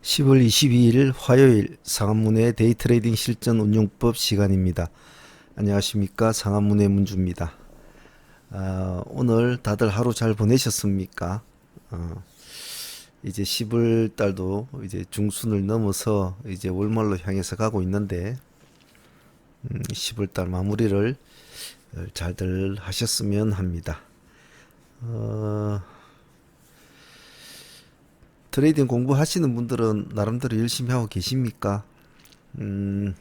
10월 22일 화요일 상한문의 데이트레이딩 실전 운용법 시간입니다. 안녕하십니까, 상한문의 문주입니다. 오늘 다들 하루 잘 보내셨습니까? 어, 이제 10월 달도 이제 중순을 넘어서 이제 월말로 향해서 가고 있는데 10월 달 마무리를 잘들 하셨으면 합니다. 어, 트레이딩 공부하시는 분들은 나름대로 열심히 하고 계십니까? 음,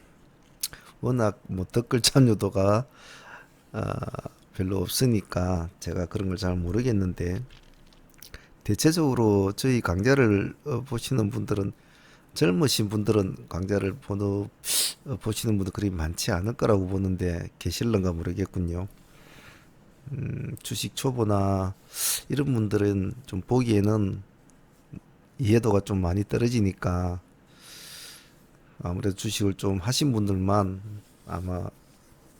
워낙 뭐 댓글 참여도가 아, 별로 없으니까 제가 그런 걸 잘 모르겠는데, 대체적으로 저희 강좌를 보시는 분들은, 젊으신 분들은 강좌를 보시는 분들 그리 많지 않을 거라고 보는데 계실런가 모르겠군요. 주식 초보나 이런 분들은 좀 보기에는 이해도가 좀 많이 떨어지니까 아무래도 주식을 좀 하신 분들만 아마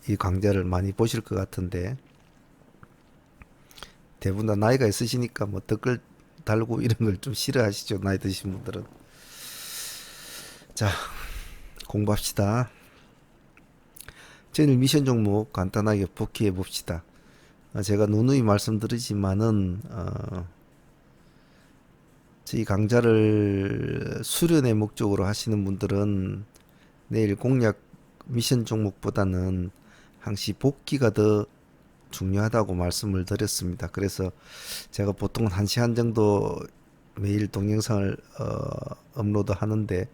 이 강좌를 많이 보실 것 같은데, 대부분 다 나이가 있으시니까 뭐 댓글 달고 이런 걸 좀 싫어하시죠, 나이 드신 분들은. 자, 공부합시다. 제일 미션 종목 간단하게 복귀해 봅시다. 제가 누누이 말씀드리지만은 저희 강좌를 수련의 목적으로 하시는 분들은 내일 공략 미션 종목보다는 항시 복귀가 더 중요하다고 말씀을 드렸습니다. 그래서 제가 보통 1시간 정도 매일 동영상을 업로드 하는데,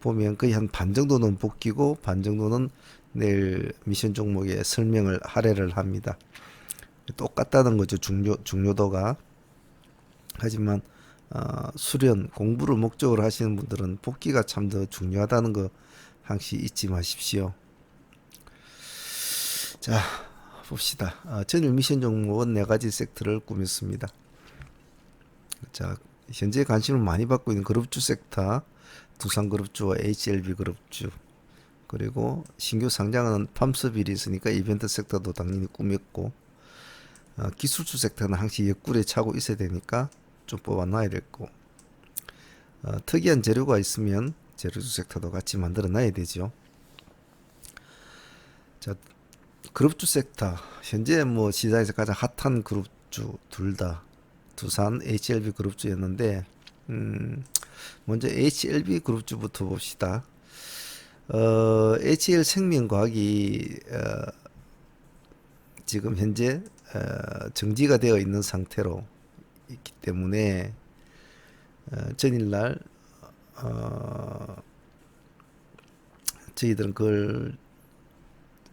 보면 거의 한 반 정도는 복귀고 반 정도는 내일 미션 종목에 설명을 할애를 합니다. 똑같다는 거죠, 중요도가. 하지만 수련 공부를 목적으로 하시는 분들은 복귀가 참 더 중요하다는 거 항시 잊지 마십시오. 자, 봅시다. 전일 미션 종목은 네 가지 섹터를 꾸몄습니다. 자, 현재 관심을 많이 받고 있는 그룹주 섹터, 두산그룹주와 HLB그룹주, 그리고 신규 상장하는 팜스빌이 있으니까 이벤트 섹터도 당연히 꾸몄고, 기술주 섹터는 항시 옆구리에 차고 있어야 되니까 좀 뽑아놔야 되고, 특이한 재료가 있으면 재료주 섹터도 같이 만들어 놔야 되죠. 자, 그룹주 섹터, 현재 뭐 시장에서 가장 핫한 그룹주 둘 다 두산 HLB 그룹주였는데, 먼저 HLB 그룹주부터 봅시다. HL생명과학이 지금 현재 정지가 되어 있는 상태로 있기 때문에 전일날 어, 저희들은 그걸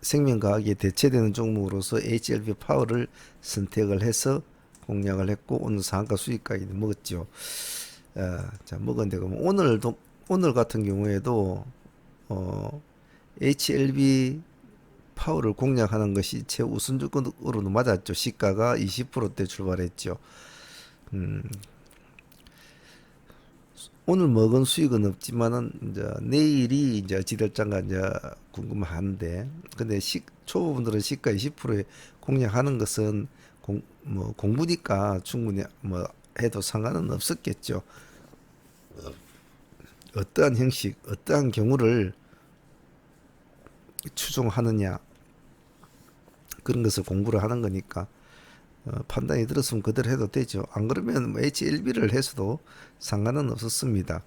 생명과학에 대체되는 종목으로서 HLB 파워를 선택을 해서 공략을 했고, 오늘 상한가 수익까지 먹었죠. 자, 먹었는데 그럼 오늘 같은 경우에도 HLB 파워를 공략하는 것이 최우선 조건으로는 맞았죠. 시가가 20%대 출발했죠. 음, 오늘 먹은 수익은 없지만은 이제 내일이 이제 어찌될장가 이제 궁금한데, 근데 초보분들은 시가 20%에 공략하는 것은 뭐 공부니까 충분히 뭐 해도 상관은 없었겠죠. 어떠한 형식, 어떠한 경우를 추종하느냐, 그런 것을 공부를 하는 거니까 판단이 들었으면 그대로 해도 되죠. 안 그러면 뭐 HLB를 해서도 상관은 없었습니다.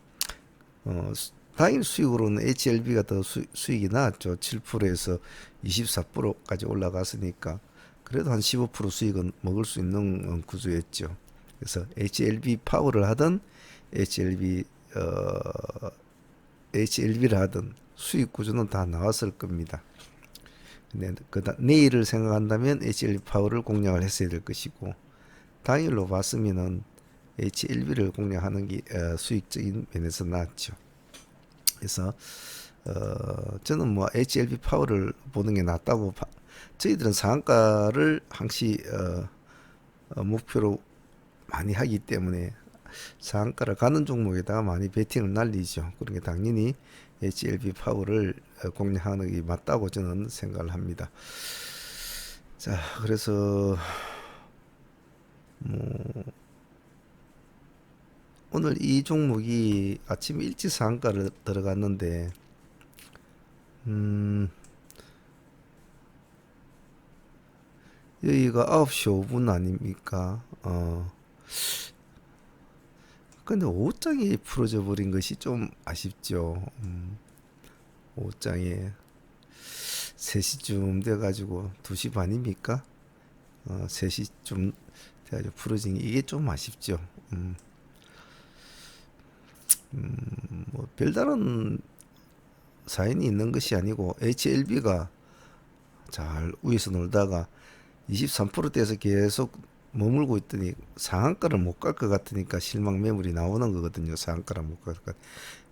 어, 당일 수익으로는 HLB가 더 수익이 나왔죠. 7%에서 24%까지 올라갔으니까 그래도 한 15% 수익은 먹을 수 있는 구조였죠. 그래서 HLB 파워를 하든 HLB HLB를 하든 수익 구조는 다 나왔을 겁니다. 근데 내일을 생각한다면 HLB 파워를 공략을 했어야 될 것이고, 당일로 봤으면은 HLB를 공략하는 게 수익적인 면에서 낫죠. 그래서 저는 뭐 HLB 파워를 보는 게 낫다고 저희들은 상한가를 항시 목표로 많이 하기 때문에 상한가를 가는 종목에다가 많이 베팅을 날리죠. 그러니까 당연히 HLB 파워를 공략하는 게 맞다고 저는 생각을 합니다. 자, 그래서 뭐 오늘 이 종목이 아침 일찍 상한가를 들어갔는데 음, 여기가 9시 5분 아닙니까? 근데 5장이 풀어져 버린 것이 좀 아쉽죠. 5장에 3시쯤 돼가지고 2시 반입니까? 3시쯤 돼가지고 풀어진 게 이게 좀 아쉽죠. 뭐 별다른 사인이 있는 것이 아니고 HLB가 잘 위에서 놀다가 23%대에서 계속 머물고 있더니 상한가를 못 갈 것 같으니까 실망 매물이 나오는 거거든요. 상한가를 못 갈 것 같.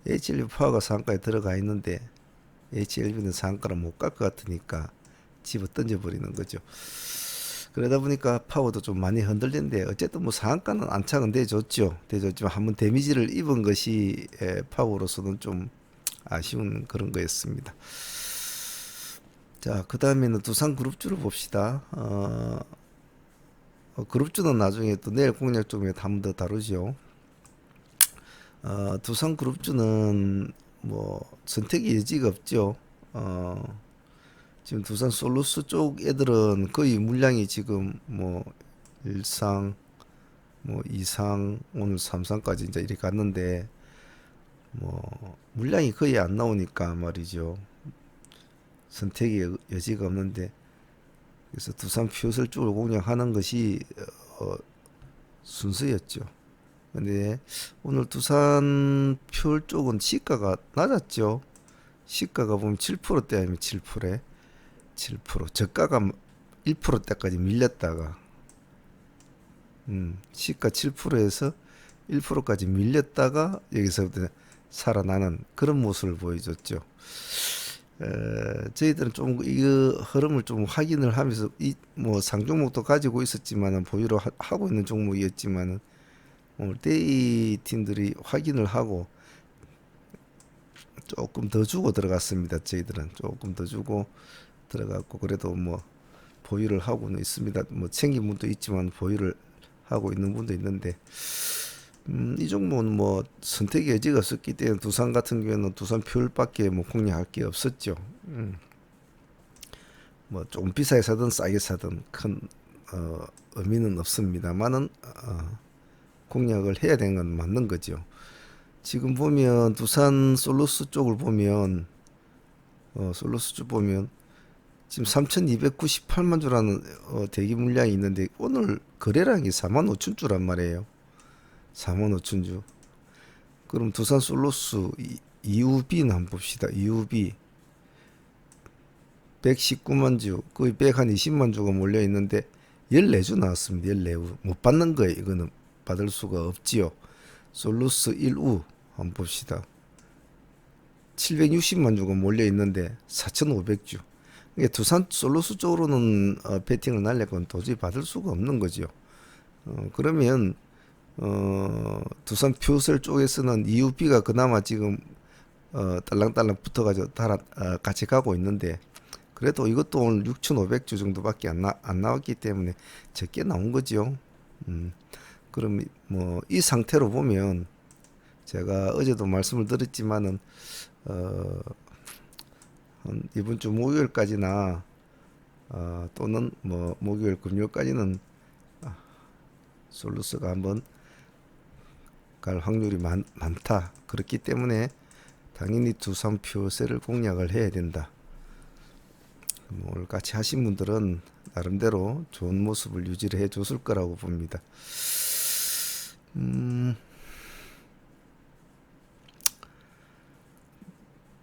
HLB 파워가 상한가에 들어가 있는데 HLB는 상한가를 못 갈 것 같으니까 집어 던져 버리는 거죠. 그러다 보니까 파워도 좀 많이 흔들리는데 어쨌든 뭐 상한가는 안착은 돼줬죠. 돼줬지만 한번 데미지를 입은 것이 파워로서는 좀 아쉬운 그런 거였습니다. 자, 그 다음에는 두산 그룹주를 봅시다. 그룹주는 나중에 또 내일 공략 쪽에 한 번 더 다루죠. 두산 그룹주는 뭐 선택의 여지가 없죠. 지금 두산 솔루스 쪽 애들은 거의 물량이 지금 뭐 일상, 뭐 이상, 오늘 삼상까지 이제 이렇게 갔는데 뭐 물량이 거의 안 나오니까 말이죠. 선택의 여지가 없는데 그래서 두산 퓨어셀 쪽을 공략하는 것이 순서였죠. 근데 오늘 두산 퓨얼 쪽은 시가가 낮았죠. 시가가 보면 7%대 아니면 7%에 7% 저가가 1%대까지 밀렸다가 시가 7%에서 1%까지 밀렸다가 여기서부터 살아나는 그런 모습을 보여줬죠. 저희들은 좀 이 흐름을 좀 확인을 하면서 이 뭐 상종목도 가지고 있었지만은 보유를 하고 있는 종목이었지만은 오늘 데이 팀들이 확인을 하고 조금 더 주고 들어갔습니다. 저희들은 조금 더 주고 들어갔고 그래도 뭐 보유를 하고는 있습니다. 뭐 챙긴 분도 있지만 보유를 하고 있는 분도 있는데 이 종목은 뭐 선택의 여지가 없었기 때문에 두산 같은 경우에는 두산 퓨얼밖에 뭐 공략할 게 없었죠. 뭐 조금 비싸게 사든 싸게 사든 큰 의미는 없습니다만은 공략을 해야 되는 건 맞는 거죠. 지금 보면 두산 솔루스 쪽을 보면 솔루스 쪽 보면 지금 3,298만 주라는 대기 물량이 있는데 오늘 거래량이 4만 5천 주란 말이에요. 4만 5천 주. 그럼 두산 솔루스 EUB는 한번 봅시다. EUB 119만 주, 거의 120만 주가 몰려 있는데 14주 나왔습니다. 14주. 못 받는 거예요. 이거는 받을 수가 없지요. 솔루스 1우 한번 봅시다. 760만 주가 몰려 있는데 4,500주. 그러니까 두산 솔루스 쪽으로는 배팅을 날려건 도저히 받을 수가 없는 거죠. 그러면 두산 퓨어셀 쪽에서는 EUB가 그나마 지금 딸랑딸랑 붙어가지고 같이 가고 있는데 그래도 이것도 오늘 6,500주 정도밖에 안 나왔기 때문에 적게 나온 거죠. 그럼 뭐 이 상태로 보면 제가 어제도 말씀을 드렸지만은 이번 주 목요일까지나 또는 뭐 목요일 금요일까지는 솔루스가 한번 갈 확률이 많다. 그렇기 때문에 당연히 두산 퓨어셀을 공략을 해야 된다. 오늘 같이 하신 분들은 나름대로 좋은 모습을 유지를 해 줬을 거라고 봅니다.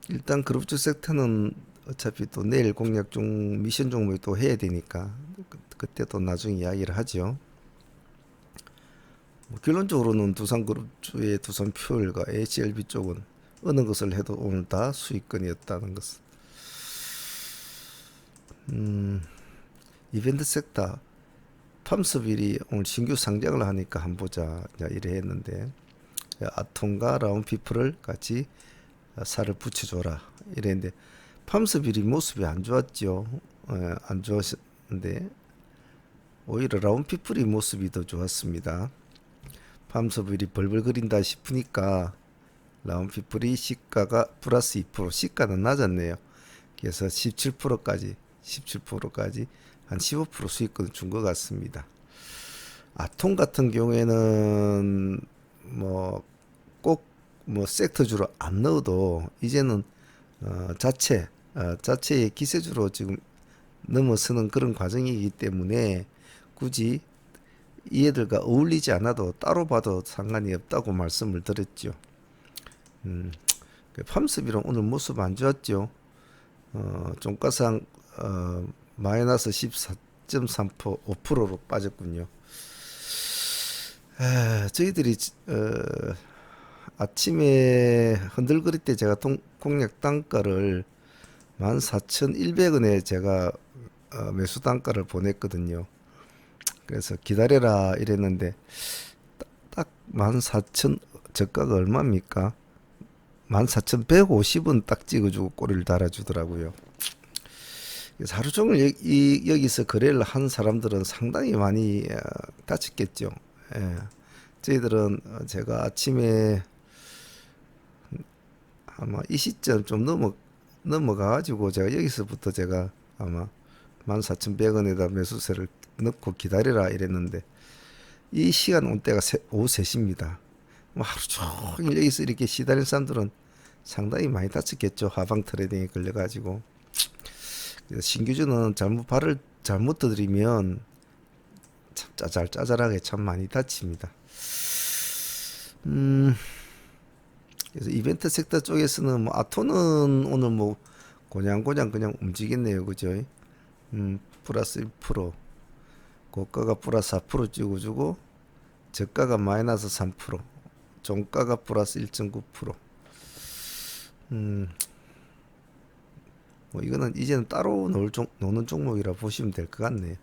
일단 그룹주 섹터는 어차피 또 내일 공략 중 미션 종목이 또 해야 되니까 그때 또 나중에 이야기를 하죠. 뭐 결론적으로는 두산 그룹주의 두산 퓨얼과 HLB 쪽은 어느 것을 해도 오늘 다 수익권이었다는 것은. 이벤트 섹터 팜스빌이 오늘 신규 상장을 하니까 한번 보자 이래 했는데 아톰과 라운피플을 같이 살을 붙여줘라 이랬는데 팜스빌이 모습이 안 좋았죠. 안 좋았는데 오히려 라운피플이 모습이 더 좋았습니다. 팜스빌이 벌벌거린다 싶으니까 라운피플이 시가가 플러스 2%, 시가는 낮았네요. 그래서 17%까지 한 15% 수익권을 준 것 같습니다. 아톰 같은 경우에는 뭐 꼭 뭐 섹터주로 안 넣어도 이제는 자체의 기세주로 지금 넘어서는 그런 과정이기 때문에 굳이 이애들과 어울리지 않아도 따로 봐도 상관이 없다고 말씀을 드렸죠. 팜스비는 오늘 모습 안 좋았죠. 종가상 마이너스 14.3% 5%로 빠졌군요. 저희들이 아침에 흔들거릴 때 제가 공략 단가를 14,100원에 제가 매수 단가를 보냈거든요. 그래서 기다려라 이랬는데 딱 14,000 저가가 얼마입니까? 14,150원 딱 찍어주고 꼬리를 달아주더라고요. 그래서 하루 종일 여기서 거래를 한 사람들은 상당히 많이 다쳤겠죠. 예. 저희들은 제가 아침에 아마 이 시점 좀 넘어가가지고 제가 여기서부터 제가 아마 14,100원에다 매수세를 넣고 기다려라 이랬는데 이 시간 온 때가 오후 3시입니다. 뭐 하루 종일 여기서 이렇게 시달린 사람들은 상당히 많이 다쳤겠죠. 하방 트레이딩에 걸려가지고. 그래서 신규주는 발을 잘못 들이면 참 짜잘하게 참 많이 다칩니다. 그래서 이벤트 섹터 쪽에서는 뭐 아토는 오늘 뭐 고냥고냥 그냥 움직였네요. 그죠? 플러스 1%, 고가가 플러스 4% 찍어주고 저가가 마이너스 3%, 종가가 플러스 1.9%. 뭐 이거는 이제는 따로 노는 종목이라 보시면 될 것 같네요.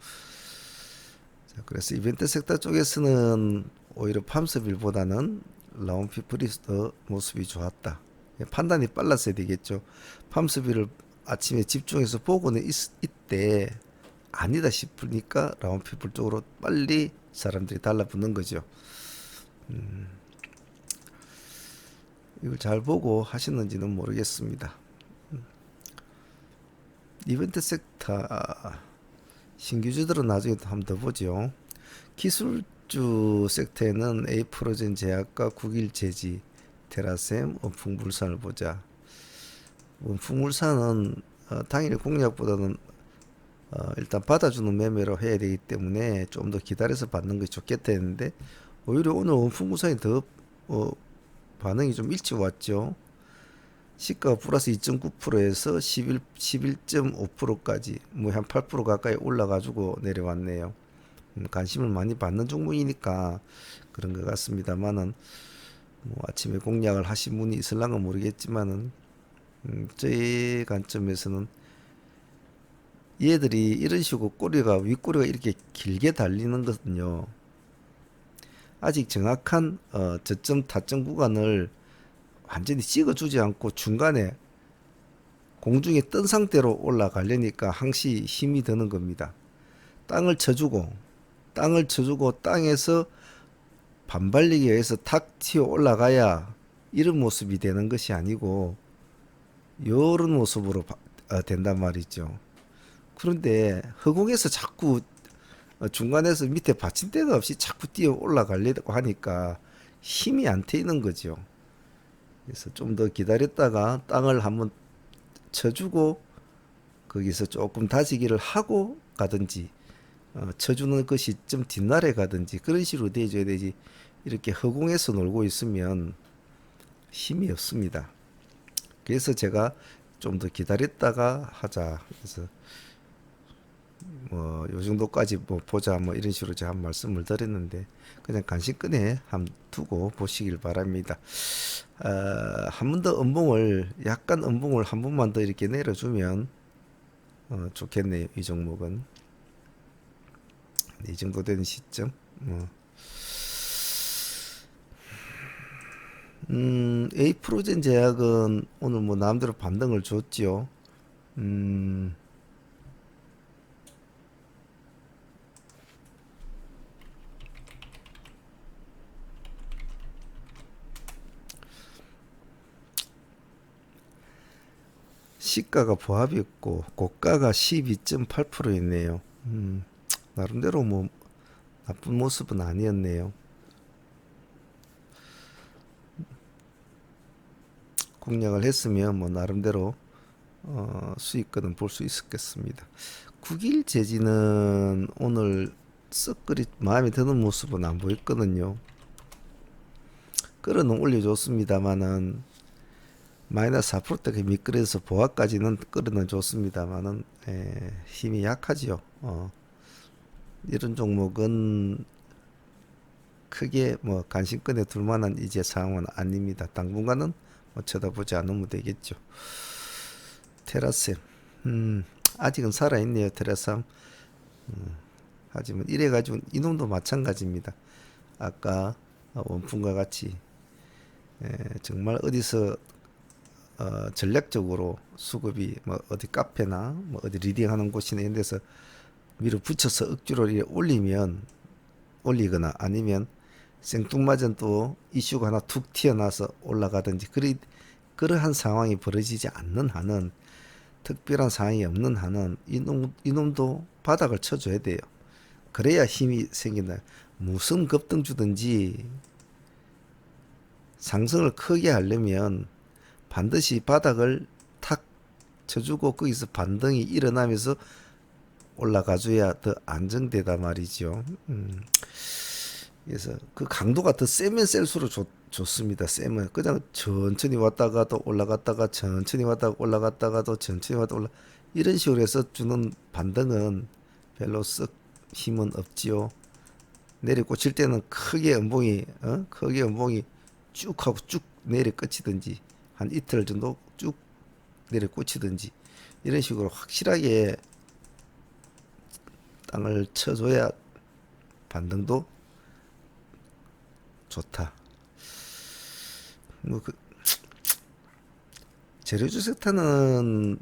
자, 그래서 이벤트 섹터 쪽에서는 오히려 팜스빌보다는 라운피플리스 모습이 좋았다. 판단이 빨랐어야 되겠죠. 팜스빌을 아침에 집중해서 보고는 있대 아니다 싶으니까 라운피플 쪽으로 빨리 사람들이 달라붙는 거죠. 이걸 잘 보고 하시는지는 모르겠습니다. 이벤트 섹터 신규주들은 나중에 또 한번 더 보죠. 기술주 섹터에는 에이프로젠 제약과 국일제지, 테라셈, 원풍물산을 보자. 원풍물산은 당일 공략보다는 일단 받아주는 매매로 해야 되기 때문에 좀 더 기다려서 받는 것이 좋겠다 했는데 오히려 오늘 원풍물산이 더 반응이 좀 일찍 왔죠. 시가가 플러스 2.9%에서 11.5%까지 뭐 한 8% 가까이 올라가지고 내려왔네요. 관심을 많이 받는 종목이니까 그런 것 같습니다만은 뭐 아침에 공략을 하신 분이 있을랑은 모르겠지만은 저희 관점에서는 얘들이 이런 식으로 윗꼬리가 이렇게 길게 달리는 것은요 아직 정확한 저점 타점 구간을 완전히 찍어주지 않고 중간에 공중에 뜬 상태로 올라가려니까 항시 힘이 드는 겁니다. 땅을 쳐주고 땅에서 반발력에 의해서 탁 튀어 올라가야 이런 모습이 되는 것이 아니고 이런 모습으로 된단 말이죠. 그런데 허공에서 자꾸 중간에서 밑에 받침대가 없이 자꾸 뛰어 올라가려고 하니까 힘이 안 트이는 거죠. 그래서 좀 더 기다렸다가 땅을 한번 쳐주고 거기서 조금 다지기를 하고 가든지 쳐주는 것이 좀 뒷날에 가든지 그런 식으로 돼줘야 되지 이렇게 허공에서 놀고 있으면 힘이 없습니다. 그래서 제가 좀 더 기다렸다가 하자. 그래서 뭐 요 정도까지 뭐 보자 뭐 이런 식으로 제가 한 말씀을 드렸는데 그냥 간신끈에 한 두고 보시길 바랍니다. 한 번 더 약간 음봉을 한 번만 더 이렇게 내려주면 좋겠네요. 이 종목은 이 정도 되는 시점. 에이프로젠 제약은 오늘 뭐 나름대로 반등을 줬지요. 시가가 보합이 있고 고가가 12.8% 있네요. 나름대로 뭐 나쁜 모습은 아니었네요. 공략을 했으면 뭐 나름대로 수익권은 볼 수 있었겠습니다. 국일 제지는 오늘 썩 그리 마음에 드는 모습은 안 보였거든요. 끌어는 올려줬습니다만은 마이너스 4%대가 미끄러져서 보합까지는 끌어는 줬습니다만은 힘이 약하지요. 이런 종목은 크게 뭐 관심권에 둘 만한 이제 상황은 아닙니다. 당분간은 뭐 쳐다보지 않으면 되겠죠. 테라셈, 아직은 살아있네요. 테라삼. 하지만 이래가지고 이놈도 마찬가지입니다. 아까 원품과 같이 정말 어디서 전략적으로 수급이 뭐 어디 카페나 뭐 어디 리딩하는 곳이나 이런 데서 밀어붙여서 억지로 올리거나 아니면 생뚱맞은 또 이슈가 하나 툭 튀어나와서 올라가든지 그러한 상황이 벌어지지 않는 한은, 특별한 상황이 없는 한은 이놈도 바닥을 쳐줘야 돼요. 그래야 힘이 생긴다. 무슨 급등 주든지 상승을 크게 하려면 반드시 바닥을 탁 쳐주고 거기서 반등이 일어나면서 올라가줘야 더 안정되다 말이죠. 그래서 그 강도가 더 세면 셀수록 좋습니다. 세면 그냥 천천히 왔다가도 올라갔다가 천천히 왔다가 올라갔다가도 천천히 왔다 올라 이런 식으로 해서 주는 반등은 별로 썩 힘은 없지요. 내리 꽂힐 때는 크게 음봉이 쭉 하고 쭉 내리 꽂히든지 한 이틀 정도 쭉 내리 꽂히든지 이런 식으로 확실하게 땅을 쳐줘야 반등도 좋다. 뭐 재료주 섹터는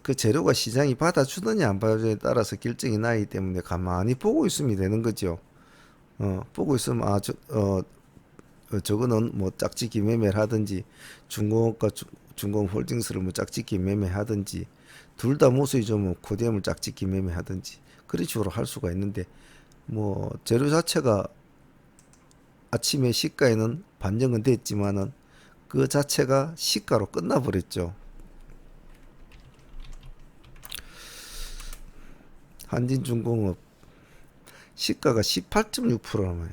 그 재료가 시장이 받아주느냐 안 받아주느냐에 따라서 결정이 나기 때문에 가만히 보고 있으면 되는 거죠. 보고 있으면 저거는 뭐 짝짓기 매매를 하든지 중공업과 중공홀딩스를 뭐 짝짓기 매매하든지 둘 다 모습이 좋으면 코디엠을 짝짓기 매매하든지 그런 식으로 할 수가 있는데 뭐 재료 자체가 아침에 시가에는 반영은 됐지만은 그 자체가 시가로 끝나버렸죠. 한진중공업 시가가 18.6%라며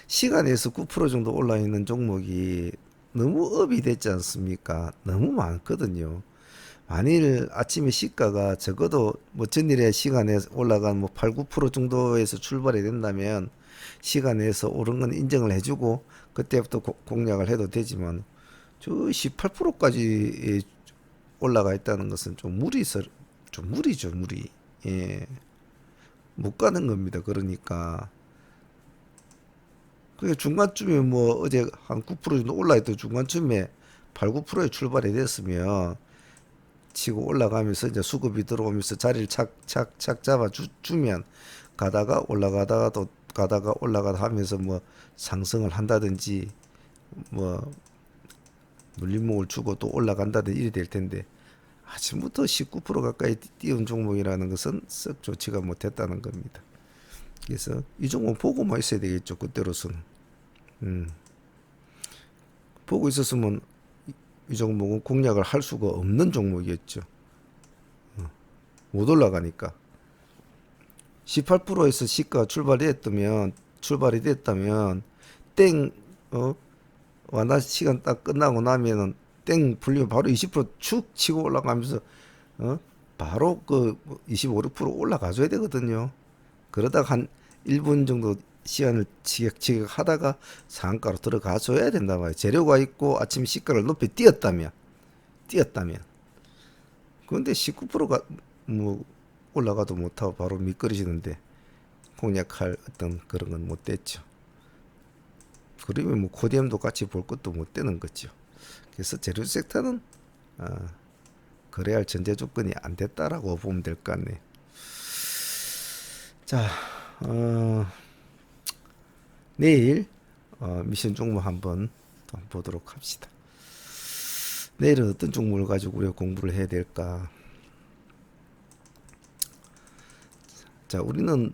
시간에서 9% 정도 올라 있는 종목이 너무 업이 됐지 않습니까? 너무 많거든요. 만일 아침에 시가가 적어도 뭐 전일에 시간에 올라간 뭐 8, 9% 정도에서 출발이 된다면 시간에서 오른 건 인정을 해주고 그때부터 공략을 해도 되지만 저 18%까지 올라가 있다는 것은 좀 무리죠, 무리. 예. 못 가는 겁니다. 그러니까 그 중간쯤에 뭐 어제 한 9% 정도 올라있던 중간쯤에 8, 9%에 출발이 됐으면 치고 올라가면서 이제 수급이 들어오면서 자리를 착착착 잡아 주면 가다가 올라가다가 또 가다가 올라가다 하면서 뭐 상승을 한다든지 뭐 눌림목을 주고 또 올라간다든지 이래 될 텐데 아침부터 19% 가까이 띄운 종목이라는 것은 썩 좋지가 못했다는 겁니다. 그래서 이 종목 보고만 있어야 되겠죠. 그때로서는. 보고 있었으면 이 종목은 공략을 할 수가 없는 종목이었죠. 못 올라가니까. 18%에서 시가 출발이 됐다면 땡 완화 시간 딱 끝나고 나면은 땡 풀리면 바로 20%축 치고 올라가면서 바로 그 25, 6% 올라가줘야 되거든요. 그러다가 한 1분 정도 시간을 지격지격 하다가 상한가로 들어가 줘야 된단 말이에요. 재료가 있고 아침 시가를 높이 뛰었다면. 그런데 19%가 뭐 올라가도 못하고 바로 미끄러지는데 공략할 어떤 그런 건 못 됐죠. 그러면 뭐 코디엠도 같이 볼 것도 못 되는 거죠. 그래서 재료 섹터는 그래야 할 전제 조건이 안 됐다라고 보면 될 것 같네요. 자, 내일 미션 종목 한번 보도록 합시다. 내일은 어떤 종목을 가지고 우리가 공부를 해야 될까? 자, 우리는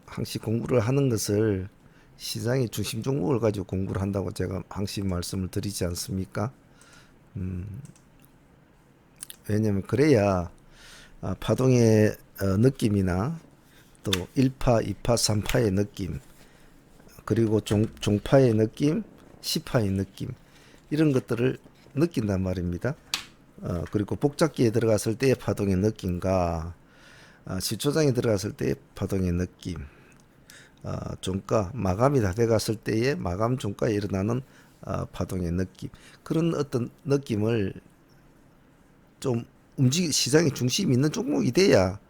항시 공부를 하는 것을 시장의 중심 종목을 가지고 공부를 한다고 제가 항시 말씀을 드리지 않습니까? 왜냐면 그래야 파동의 느낌이나 또 1파, 2파, 3파의 느낌, 그리고 종파의 느낌, 10파의 느낌, 이런 것들을 느낀단 말입니다. 그리고 복잡기에 들어갔을 때의 파동의 느낌과 시초장에 들어갔을 때의 파동의 느낌, 종가, 마감이 다 돼갔을 때의 마감 종가에 일어나는 파동의 느낌, 그런 어떤 느낌을 좀 시장의 중심이 있는 종목이 돼야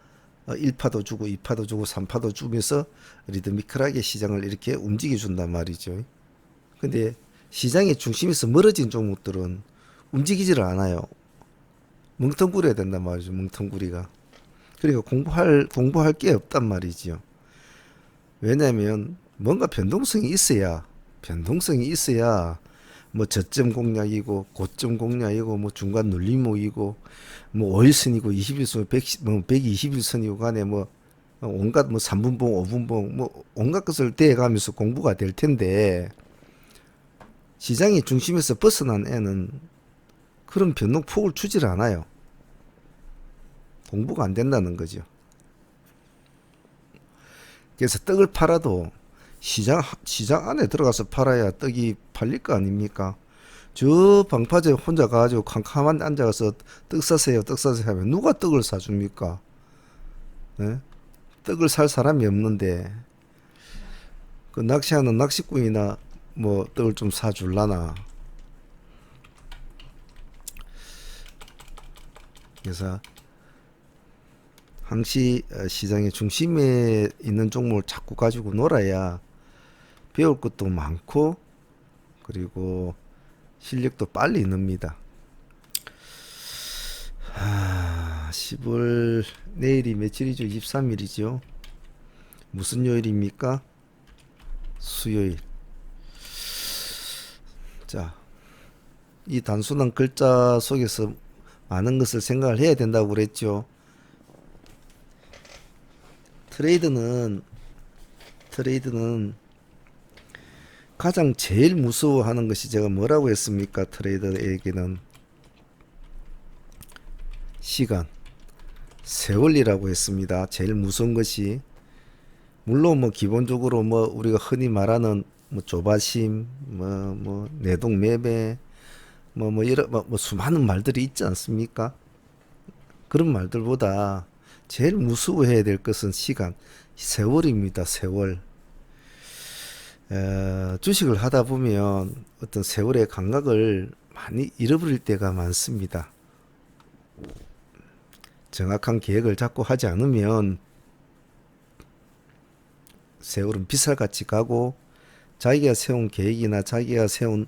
1파도 주고 2파도 주고 3파도 주면서 리드미컬하게 시장을 이렇게 움직여 준단 말이죠. 근데 시장의 중심에서 멀어진 종목들은 움직이지를 않아요. 멍텅구려야 된단 말이죠. 멍텅구리가. 그러니까 공부할 게 없단 말이지요. 왜냐하면 뭔가 변동성이 있어야 뭐 저점 공략이고 고점 공략이고 뭐 중간 눌림목이고 뭐 5일선이고 21선 120일선이고 간에 뭐 온갖 뭐 3분봉 5분봉 뭐 온갖 것을 대가면서 공부가 될 텐데, 시장의 중심에서 벗어난 애는 그런 변동폭을 주질 않아요. 공부가 안 된다는 거죠. 그래서 떡을 팔아도 시장 안에 들어가서 팔아야 떡이 팔릴 거 아닙니까? 저 방파제 혼자 가가지고 캄캄한 데 앉아서 떡 사세요 하면 누가 떡을 사줍니까? 네? 떡을 살 사람이 없는데 그 낚시하는 낚시꾼이나 뭐 떡을 좀 사줄라나. 그래서 항시 시장의 중심에 있는 종목을 자꾸 가지고 놀아야 배울 것도 많고 그리고 실력도 빨리 늡니다. 10월 내일이 며칠이죠? 23일이죠. 무슨 요일입니까? 수요일. 자, 이 단순한 글자 속에서 많은 것을 생각을 해야 된다고 그랬죠. 트레이드는 가장 제일 무서워하는 것이 제가 뭐라고 했습니까? 트레이더에게는 시간, 세월이라고 했습니다. 제일 무서운 것이. 물론 뭐 기본적으로 뭐 우리가 흔히 말하는 뭐 조바심, 뭐 내동 매매, 뭐 이런 뭐 수많은 말들이 있지 않습니까? 그런 말들보다 제일 무서워해야 될 것은 시간, 세월입니다. 세월. 주식을 하다 보면 어떤 세월의 감각을 많이 잃어버릴 때가 많습니다. 정확한 계획을 잡고 하지 않으면 세월은 빗살같이 가고 자기가 세운 계획이나 자기가 세운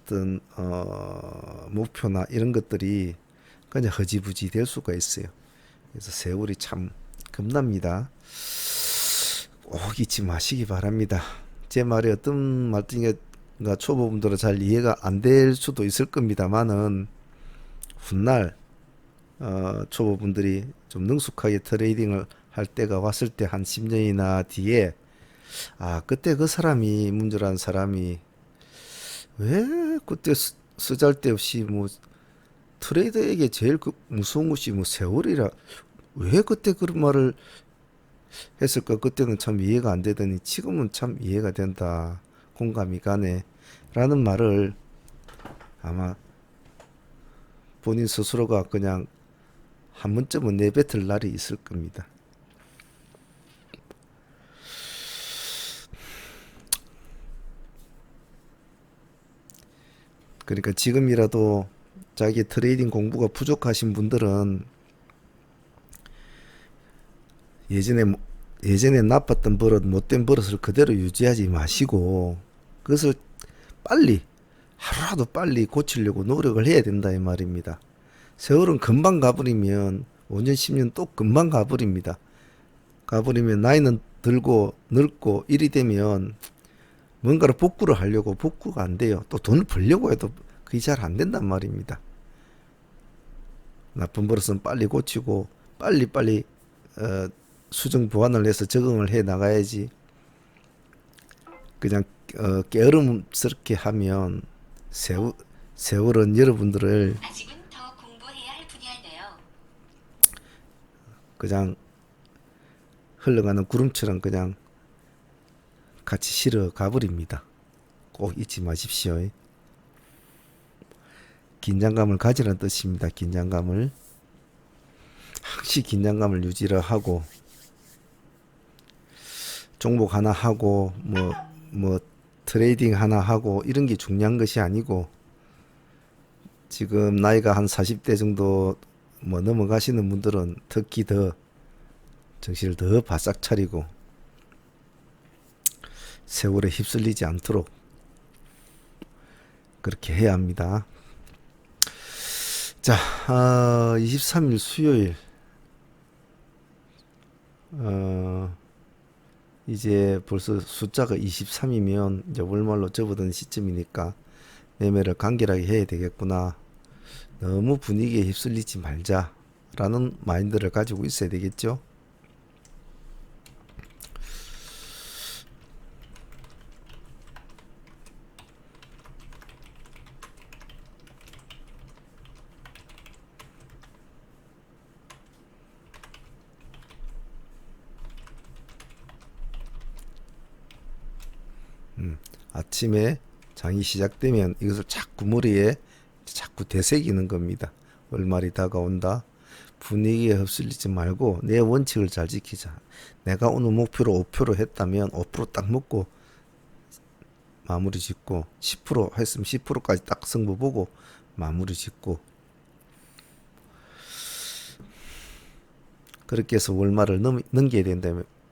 어떤 목표나 이런 것들이 그냥 허지부지 될 수가 있어요. 그래서 세월이 참 겁납니다. 꼭 잊지 마시기 바랍니다. 제 말이 어떤 말인가 초보분들은 잘 이해가 안 될 수도 있을 겁니다만은 훗날 초보분들이 좀 능숙하게 트레이딩을 할 때가 왔을 때 한 10년이나 뒤에 그때 그 사람이 문제란 사람이 왜 그때 쓰잘데없이 뭐 트레이더에게 제일 무서운 것이 뭐 세월이라 왜 그때 그런 말을 했을까? 그때는 참 이해가 안 되더니 지금은 참 이해가 된다. 공감이 가네. 라는 말을 아마 본인 스스로가 그냥 한 번쯤은 내뱉을 날이 있을 겁니다. 그러니까 지금이라도 자기 트레이딩 공부가 부족하신 분들은 예전에 나빴던 버릇, 못된 버릇을 그대로 유지하지 마시고 그것을 하루라도 빨리 고치려고 노력을 해야 된다 이 말입니다. 세월은 금방 가버리면 5년 10년 또 금방 가버립니다. 가버리면 나이는 들고 늙고 이리 되면 뭔가를 복구를 하려고 복구가 안 돼요. 또 돈을 벌려고 해도 그게 잘 안 된단 말입니다. 나쁜 버릇은 빨리 고치고 빨리빨리 어, 수정 보완을 해서 적응을 해 나가야지. 그냥 게으름스럽게 하면 세월, 세월은 여러분들을 아직은 더 공부해야 할 분야네요. 그냥 흘러가는 구름처럼 그냥 같이 실어 가버립니다. 꼭 잊지 마십시오. 긴장감을 가지라는 뜻입니다. 긴장감을. 항시 긴장감을 유지를 하고 종목 하나 하고 뭐 트레이딩 하나 하고 이런 게 중요한 것이 아니고 지금 나이가 한 40대 정도 뭐 넘어가시는 분들은 특히 더 정신을 더 바싹 차리고 세월에 휩쓸리지 않도록 그렇게 해야 합니다. 자, 23일 수요일 이제 벌써 숫자가 23이면 이제 월말로 접어든 시점이니까 매매를 간결하게 해야 되겠구나. 너무 분위기에 휩쓸리지 말자라는 마인드를 가지고 있어야 되겠죠. 아침에 장이 시작되면 이것을 자꾸 머리에 자꾸 되새기는 겁니다. 월말이 다가온다. 분위기에 휩쓸리지 말고 내 원칙을 잘 지키자. 내가 오늘 목표로 5% 했다면 5%딱 먹고 마무리 짓고 10% 했으면 10%까지 딱 승부 보고 마무리 짓고 그렇게 해서 월말을 넘겨야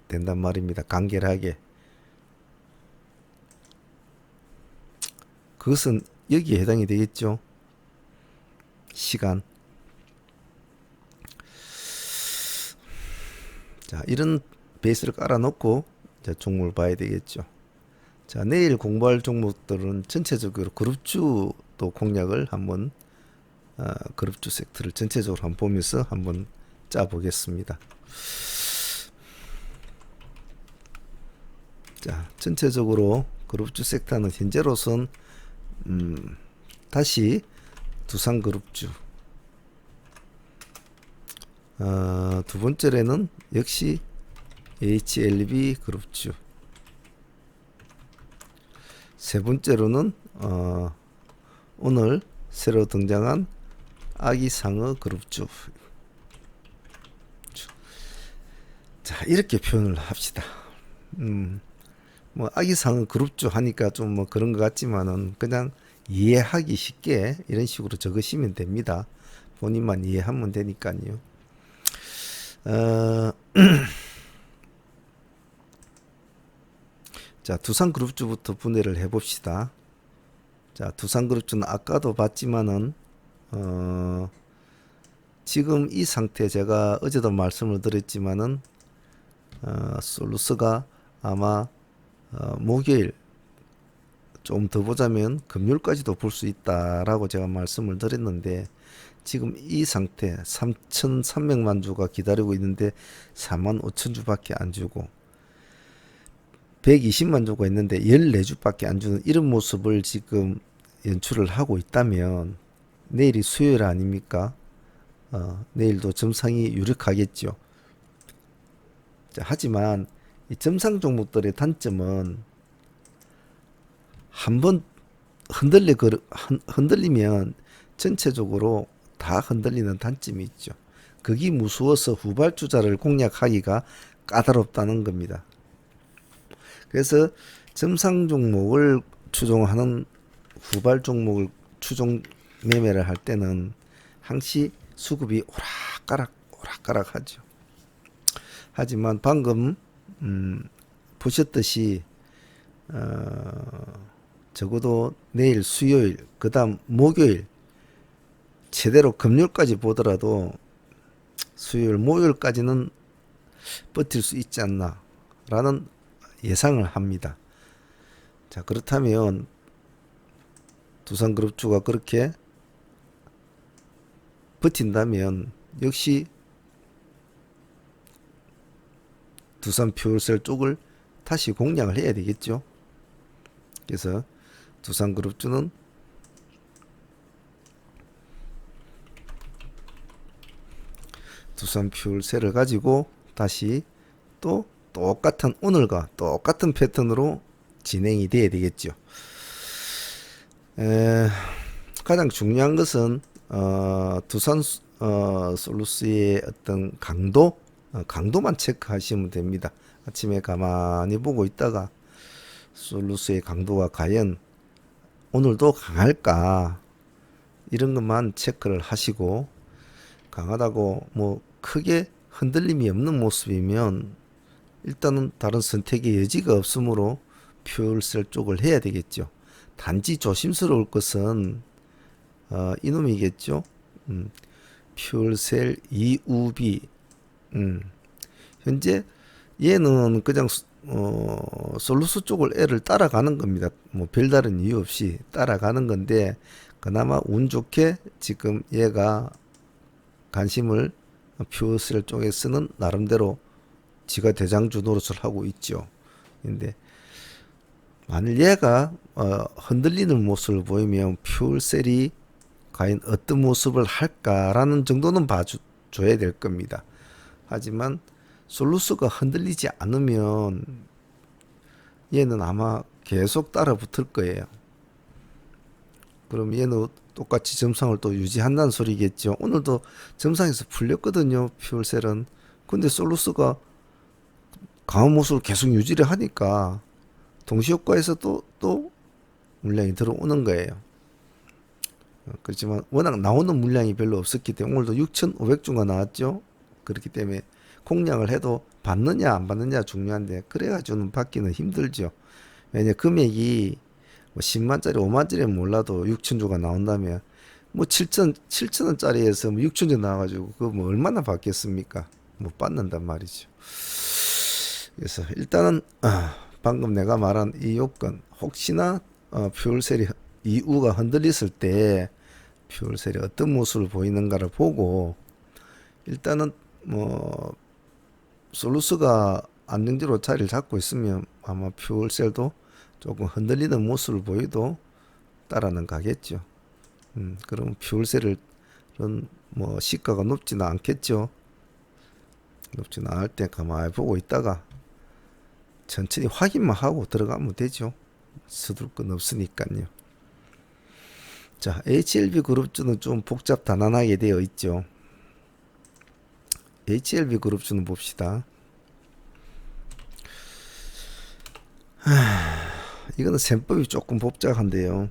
된단 말입니다. 간결하게. 그것은 여기에 해당이 되겠죠. 시간. 자, 이런 베이스를 깔아놓고 이제 종목을 봐야 되겠죠. 자, 내일 공부할 종목들은 전체적으로 그룹주 또 공략을 한번 그룹주 섹터를 전체적으로 한번 보면서 한번 짜 보겠습니다. 자, 전체적으로 그룹주 섹터는 현재로선 다시 두산그룹주, 두 번째로는 역시 HLB 그룹주, 세 번째로는 오늘 새로 등장한 아기상어 그룹주. 자, 이렇게 표현을 합시다. 뭐 아기상어 그룹주 하니까 좀 뭐 그런 것 같지만은 그냥 이해하기 쉽게 이런 식으로 적으시면 됩니다. 본인만 이해하면 되니까요. 자, 두산그룹주부터 분해를 해봅시다. 자, 두산그룹주는 아까도 봤지만은 지금 이 상태 제가 어제도 말씀을 드렸지만은 솔루스가 아마 목요일 좀 더 보자면 금요일까지도 볼 수 있다라고 제가 말씀을 드렸는데 지금 이 상태 3,300만 주가 기다리고 있는데 4만 5천 주밖에 안 주고 120만 주가 있는데 14주밖에 안 주는 이런 모습을 지금 연출을 하고 있다면 내일이 수요일 아닙니까? 내일도 점상이 유력하겠죠. 자, 하지만 이 점상 종목들의 단점은 한번 흔들리면 전체적으로 다 흔들리는 단점이 있죠. 그게 무서워서 후발주자를 공략하기가 까다롭다는 겁니다. 그래서 점상 종목을 추종하는 후발 종목을 추종 매매를 할 때는 항시 수급이 오락가락 하죠. 하지만 방금 보셨듯이 적어도 내일 수요일 그 다음 목요일 제대로 금요일까지 보더라도 수요일 목요일까지는 버틸 수 있지 않나 라는 예상을 합니다. 자, 그렇다면 두산그룹주가 그렇게 버틴다면 역시 두산퓨얼셀 쪽을 다시 공략을 해야 되겠죠. 그래서 두산그룹주는 두산퓨얼셀을 가지고 다시 또 똑같은 오늘과 똑같은 패턴으로 진행이 돼야 되겠죠. 가장 중요한 것은 두산 솔루스의 어떤 강도만 체크하시면 됩니다. 아침에 가만히 보고 있다가 솔루스의 강도가 과연 오늘도 강할까 이런 것만 체크를 하시고, 강하다고 뭐 크게 흔들림이 없는 모습이면 일단은 다른 선택의 여지가 없으므로 퓨얼셀 쪽을 해야 되겠죠. 단지 조심스러울 것은 이놈이겠죠. 퓨얼셀 EUB. 현재 얘는 그냥 솔루스 쪽을 L을 따라가는 겁니다. 뭐 별다른 이유 없이 따라가는 건데, 그나마 운 좋게 지금 얘가 관심을 퓨어셀 쪽에서는 나름대로 지가 대장주 노릇을 하고 있죠. 근데 만일 얘가 흔들리는 모습을 보이면 퓨어셀이 과연 어떤 모습을 할까라는 정도는 봐줘야 될 겁니다. 하지만 솔루스가 흔들리지 않으면 얘는 아마 계속 따라 붙을 거예요. 그럼 얘는 똑같이 점상을 또 유지한다는 소리겠죠. 오늘도 점상에서 풀렸거든요, 퓨얼셀은. 근데 솔루스가 강한 모습을 계속 유지를 하니까 동시효과에서 또 물량이 들어오는 거예요. 그렇지만 워낙 나오는 물량이 별로 없었기 때문에 오늘도 6,500주가 나왔죠. 그렇기 때문에 공략을 해도 받느냐 안 받느냐 중요한데, 그래가지고는 받기는 힘들죠. 왜냐 금액이 뭐 10만짜리 5만짜리 몰라도 6천주가 나온다면 뭐 7천원짜리에서 뭐 6천주 나와가지고 그거 뭐 얼마나 받겠습니까? 못 받는단 말이죠. 그래서 일단은 방금 내가 말한 이 요건, 혹시나 퓨얼셀이 이유가 흔들렸을 때 퓨얼셀이 어떤 모습을 보이는가를 보고, 일단은 뭐 솔루스가 안정적으로 자리를 잡고 있으면 아마 퓨얼셀도 조금 흔들리는 모습을 보여도 따라는 가겠죠. 그럼 퓨얼셀은 뭐 시가가 높지는 않겠죠. 높지는 않을 때 가만히 보고 있다가 천천히 확인만 하고 들어가면 되죠. 서둘 건 없으니까요. 자, HLB 그룹주는 좀 복잡 단단하게 되어 있죠. HLB 그룹주는 봅시다. 이거는 셈법이 조금 복잡한데요.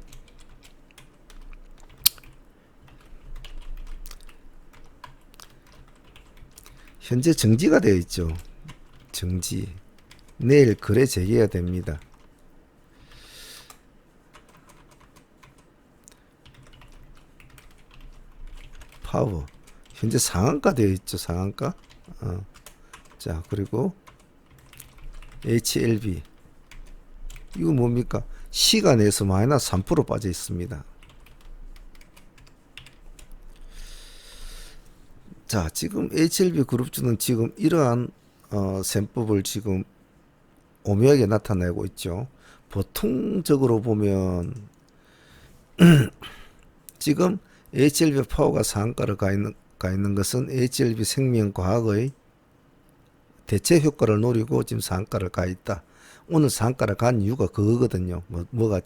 현재 정지가 되어 있죠. 정지. 내일 거래 재개가 됩니다. 파워. 현재 상한가 되어 있죠. 상한가. 자, 그리고 HLB. 이거 뭡니까? 시간에서 마이너스 3% 빠져 있습니다. 자, 지금 HLB 그룹주는 지금 이러한 셈법을 지금 오묘하게 나타내고 있죠. 보통적으로 보면 지금 HLB 파워가 상한가를 가 있는 것은 HLB 생명과학의 대체 효과를 노리고 지금 상한가를 가 있다. 오늘 상한가를 간 이유가 그거거든요. 뭐가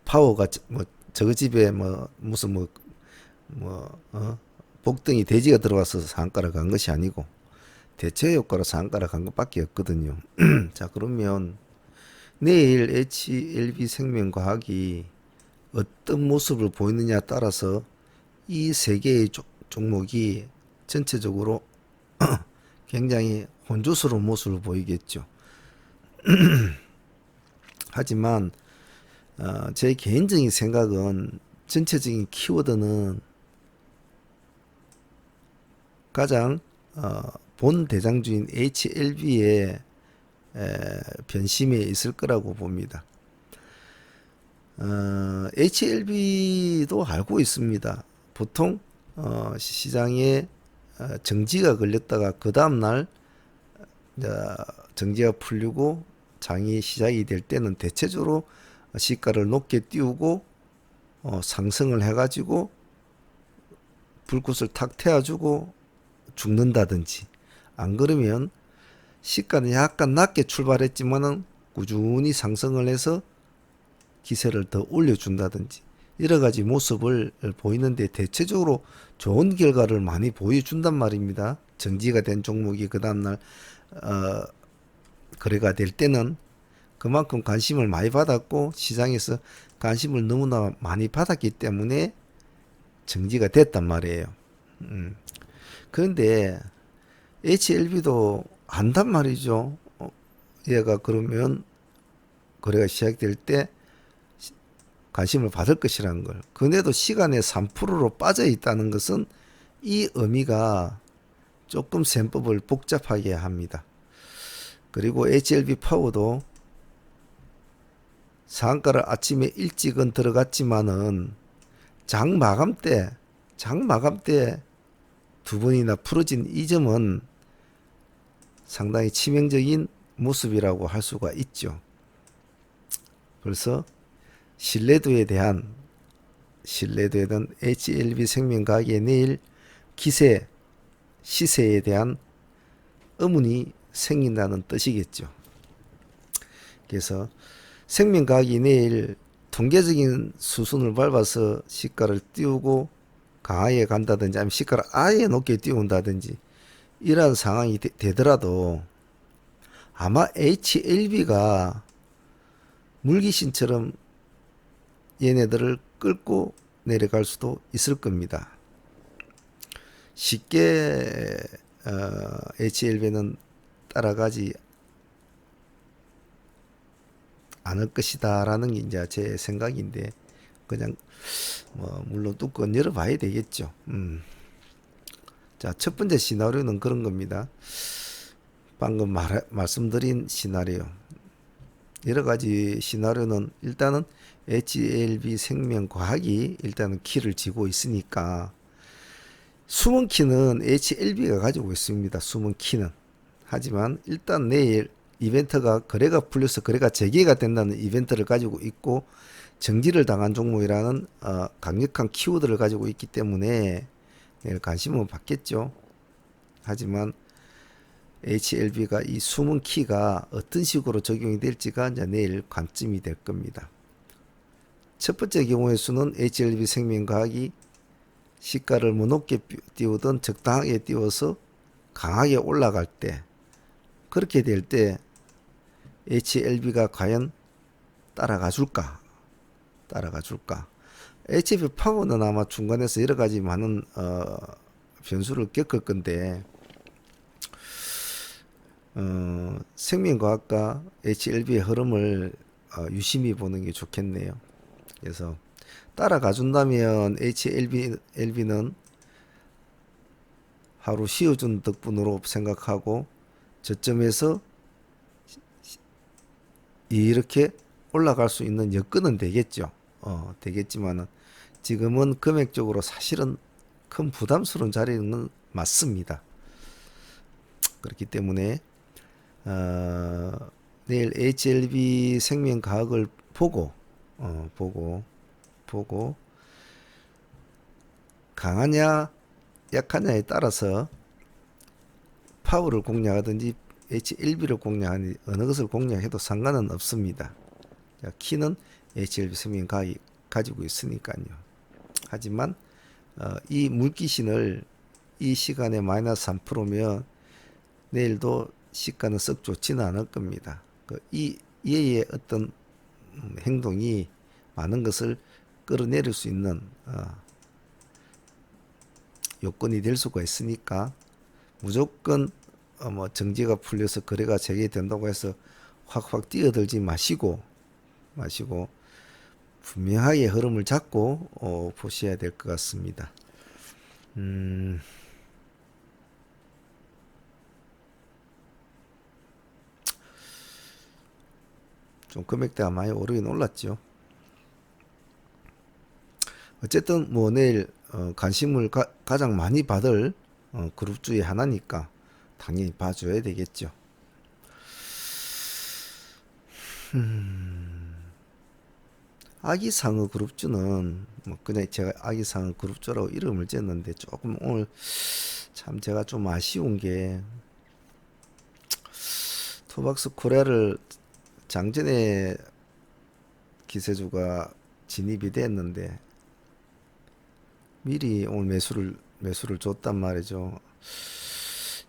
파워가 뭐 저거 집에 뭐 무슨 복덩이 돼지가 들어와서 상한가를 간 것이 아니고 대체 효과로 상한가를 간 것밖에 없거든요. 자, 그러면 내일 HLB 생명과학이 어떤 모습을 보이느냐에 따라서 이 세 개의 종목이 전체적으로 굉장히 혼조스러운 모습을 보이겠죠. 하지만 제 개인적인 생각은 전체적인 키워드는 가장 본 대장주인 HLB의 변심에 있을 거라고 봅니다. HLB도 알고 있습니다. 보통 시장에 정지가 걸렸다가 그 다음날 정지가 풀리고 장이 시작이 될 때는 대체적으로 시가를 높게 띄우고 상승을 해가지고 불꽃을 탁 태워주고 죽는다든지, 안 그러면 시가는 약간 낮게 출발했지만은 꾸준히 상승을 해서 기세를 더 올려준다든지 여러 가지 모습을 보이는데, 대체적으로 좋은 결과를 많이 보여준단 말입니다. 정지가 된 종목이 그 다음날 거래가 될 때는 그만큼 관심을 많이 받았고 시장에서 관심을 너무나 많이 받았기 때문에 정지가 됐단 말이에요. 그런데 HLB도 안단 말이죠. 얘가 그러면 거래가 시작될 때 관심을 받을 것이라는 걸. 근데도 시간에 3%로 빠져 있다는 것은 이 의미가 조금 셈법을 복잡하게 합니다. 그리고 HLB 파워도 상한가를 아침에 일찍은 들어갔지만은 장 마감 때 두 번이나 풀어진 이 점은 상당히 치명적인 모습이라고 할 수가 있죠. 그래서 신뢰도에 대한 HLB 생명과학의 내일 시세에 대한 의문이 생긴다는 뜻이겠죠. 그래서 생명과학이 내일 통계적인 수순을 밟아서 시가를 띄우고 강하게 간다든지 아니면 시가를 아예 높게 띄운다든지 이러한 상황이 되더라도 아마 HLB가 물귀신처럼 얘네들을 끌고 내려갈 수도 있을 겁니다. 쉽게 HLB는 따라가지 않을 것이다 라는 게 이제 제 생각인데, 그냥 물론 뚜껑 열어봐야 되겠죠. 자, 첫 번째 시나리오는 그런 겁니다. 방금 말씀드린 시나리오, 여러 가지 시나리오는 일단은 HLB 생명과학이 일단은 키를 쥐고 있으니까, 숨은 키는 HLB가 가지고 있습니다. 숨은 키는. 하지만 일단 내일 이벤트가 거래가 풀려서 거래가 재개가 된다는 이벤트를 가지고 있고 정지를 당한 종목이라는 강력한 키워드를 가지고 있기 때문에 내일 관심은 받겠죠. 하지만 HLB가 이 숨은 키가 어떤 식으로 적용이 될지가 이제 내일 관점이 될 겁니다. 첫 번째 경우의 수는 HLB 생명과학이 시가를 높게 띄우던 적당하게 띄워서 강하게 올라갈 때, 그렇게 될 때 HLB가 과연 따라가 줄까? HLB 파워는 아마 중간에서 여러 가지 많은 변수를 겪을 건데, 생명과학과 HLB의 흐름을 유심히 보는 게 좋겠네요. 그래서 따라가 준다면 HLB는 하루 쉬어준 덕분으로 생각하고 저점에서 이렇게 올라갈 수 있는 여건은 되겠죠. 되겠지만은 지금은 금액적으로 사실은 큰 부담스러운 자리는 맞습니다. 그렇기 때문에 내일 HLB 생명과학을 보고 강하냐 약하냐에 따라서 파워를 공략하든지 HLB를 공략하든지 어느 것을 공략해도 상관은 없습니다. 키는 HLB 생명과학이 가지고 있으니까요. 하지만 이 물귀신을 이 시간에 마이너스 3%면 내일도 시가는 썩 좋지는 않을 겁니다. 얘의 어떤 행동이 많은 것을 끌어내릴 수 있는 요건이 될 수가 있으니까 무조건 정지가 풀려서 거래가 재개된다고 해서 확 뛰어들지 마시고 분명하게 흐름을 잡고 보셔야 될 것 같습니다. 좀 금액대가 많이 오르긴 올랐죠. 어쨌든 내일 관심을 가장 많이 받을 그룹 중에 하나니까 당연히 봐줘야 되겠죠. 아기상어 그룹주는 뭐 그냥 제가 아기상어 그룹주라고 이름을 졌는데 조금 오늘 참 제가 좀 아쉬운 게 토박스 코리아를 장전에 기세주가 진입이 됐는데 미리 오늘 매수를 줬단 말이죠.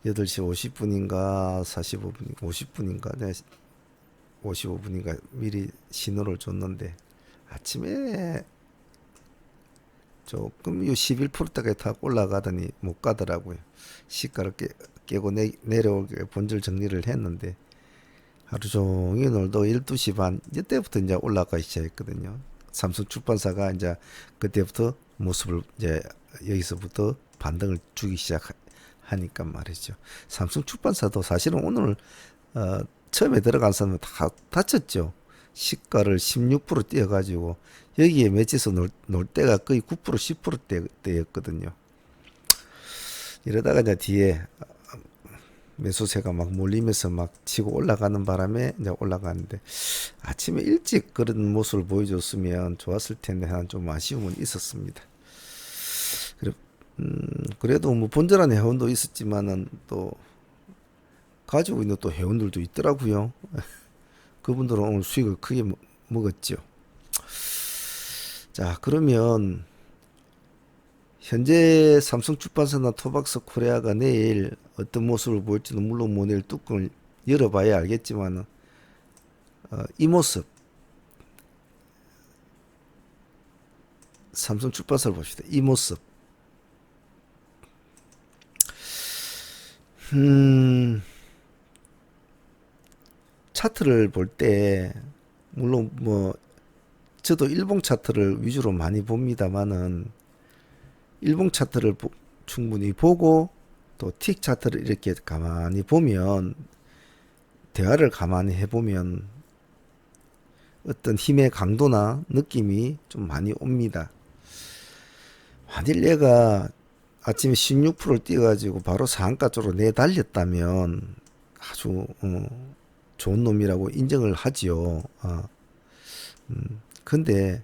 8시 50분인가 45분 50분인가 네, 55분인가 미리 신호를 줬는데 아침에 조금 요 11%대까지 다 올라가더니 못 가더라고요. 시가를 깨고 내려오게 본질 정리를 했는데 하루 종일 오늘도 12시 반 이때부터 이제 올라가기 시작했거든요. 삼성 출판사가 이제 그때부터 모습을 이제 여기서부터 반등을 주기 시작하니까 말이죠. 삼성 출판사도 사실은 오늘 처음에 들어간 사람은 다 다쳤죠. 시가를 16% 뛰어가지고 여기에 매치해서 놀 때가 거의 9% 10%대였거든요. 이러다가 이제 뒤에 매수세가 막 몰리면서 막 치고 올라가는 바람에 이제 올라가는데 아침에 일찍 그런 모습을 보여줬으면 좋았을 텐데 하는 좀 아쉬움은 있었습니다. 그래도 뭐 본전한 회원도 있었지만은 또 가지고 있는 또 회원들도 있더라고요. 그분들은 오늘 수익을 크게 먹었죠. 자, 그러면 현재 삼성출판사나 토박스 코리아가 내일 어떤 모습을 보일지는 물론 뭐 내일 뚜껑을 열어봐야 알겠지만 이 모습 삼성출판사를 봅시다. 이 모습 차트를 볼 때 물론 뭐 저도 일봉 차트를 위주로 많이 봅니다만은 일봉 차트를 충분히 보고 또 틱 차트를 이렇게 가만히 보면 대화를 가만히 해보면 어떤 힘의 강도나 느낌이 좀 많이 옵니다. 만일 얘가 아침에 16%를 뛰어가지고 바로 상한가 쪽으로 내달렸다면 아주 좋은 놈이라고 인정을 하지요. 근데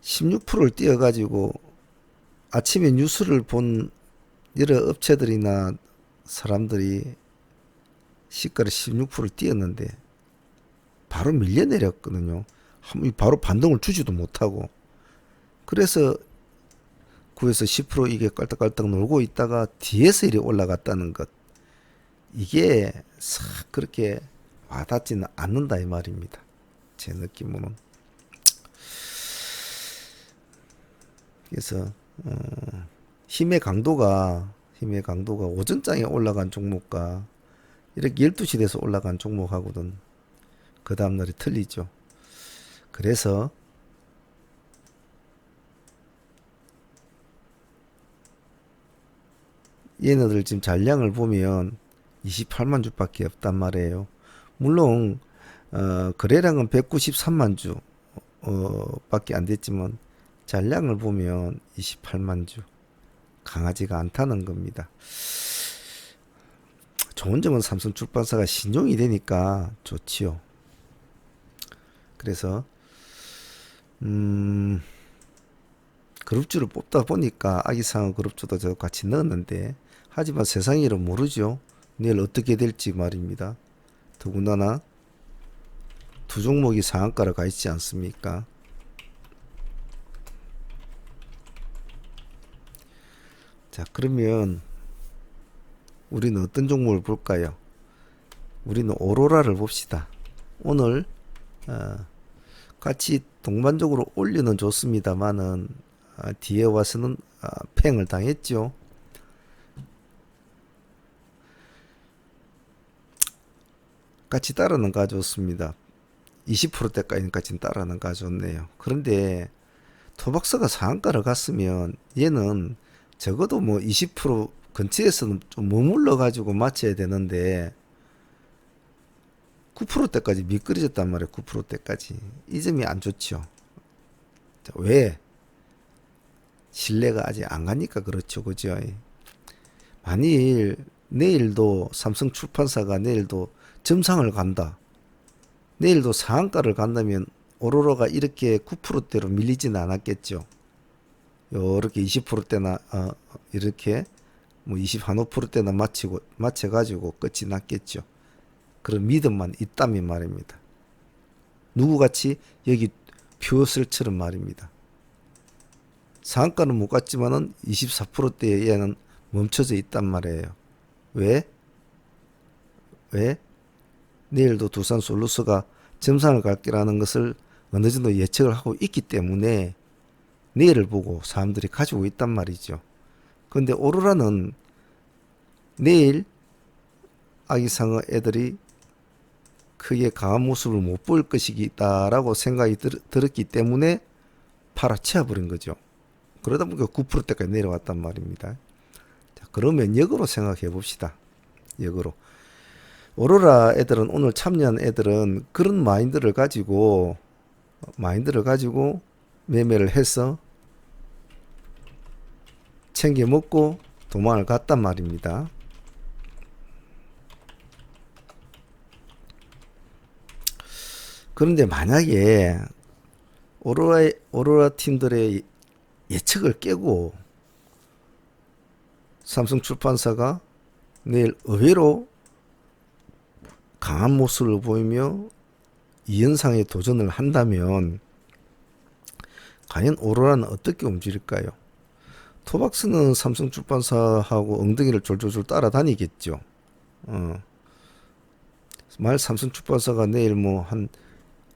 16%를 뛰어가지고 아침에 뉴스를 본 여러 업체들이나 사람들이 시가를 16%를 뛰었는데 바로 밀려내렸거든요. 바로 반등을 주지도 못하고 그래서 9에서 10% 이게 깔딱깔딱 놀고 있다가 뒤에서 이리 올라갔다는 것 이게 싹 그렇게 와닿지는 않는다 이 말입니다. 제 느낌으로는. 그래서 힘의 강도가 오전장에 올라간 종목과 이렇게 12시 돼서 올라간 종목하고는 그 다음날이 틀리죠. 그래서 얘네들 지금 잔량을 보면 28만 주밖에 없단 말이에요. 물론 거래량은 193만 주 밖에 안 됐지만 잔량을 보면 28만 주 강하지가 않다는 겁니다. 좋은 점은 삼성 출판사가 신용이 되니까 좋지요. 그래서 그룹주를 뽑다 보니까 아기상어 그룹주도 저 같이 넣었는데 하지만 세상 일은 모르죠. 내일 어떻게 될지 말입니다. 더군다나 두 종목이 상한가로 가 있지 않습니까? 자, 그러면 우리는 어떤 종목을 볼까요? 우리는 오로라를 봅시다. 오늘 같이 동반적으로 올리는 좋습니다만은 뒤에 와서는 팽을 당했죠. 같이 따라는 가져왔습니다. 20%대까지는 따라는 가져왔네요. 그런데 토박스가 상한가를 갔으면 얘는 적어도 뭐 20% 근처에서는 좀 머물러 가지고 맞춰야 되는데 9%대까지 미끄러졌단 말이에요. 9%대까지. 이 점이 안 좋죠. 왜? 신뢰가 아직 안 가니까 그렇죠. 그죠? 만일 내일도 삼성 출판사가 내일도 점상을 간다. 내일도 상한가를 간다면 오로라가 이렇게 9%대로 밀리지는 않았겠죠. 요렇게 20%대나 이렇게 뭐 21~5%대나 맞춰가지고 끝이 났겠죠. 그런 믿음만 있다면 말입니다. 누구같이 여기 퓨어셀처럼 말입니다. 상한가는 못 갔지만은 24%대에는 멈춰져 있단 말이에요. 왜? 내일도 두산 솔루스가 점상을 갈 거라는 것을 어느 정도 예측을 하고 있기 때문에 내일을 보고 사람들이 가지고 있단 말이죠. 그런데 오로라는 내일 아기상어 애들이 크게 강한 모습을 못 볼 것이다라고 생각이 들었기 때문에 팔아치워 버린 거죠. 그러다 보니까 9%대까지 내려왔단 말입니다. 자, 그러면 역으로 생각해 봅시다. 역으로. 오로라 애들은 오늘 참여한 애들은 그런 마인드를 가지고 매매를 해서 챙겨 먹고 도망을 갔단 말입니다. 그런데 만약에 오로라 팀들의 예측을 깨고 삼성 출판사가 내일 의외로 강한 모습을 보이며 2연상에 도전을 한다면 과연 오로라는 어떻게 움직일까요? 토박스는 삼성 출판사하고 엉덩이를 졸졸졸 따라다니겠죠. 만약 삼성 출판사가 내일 뭐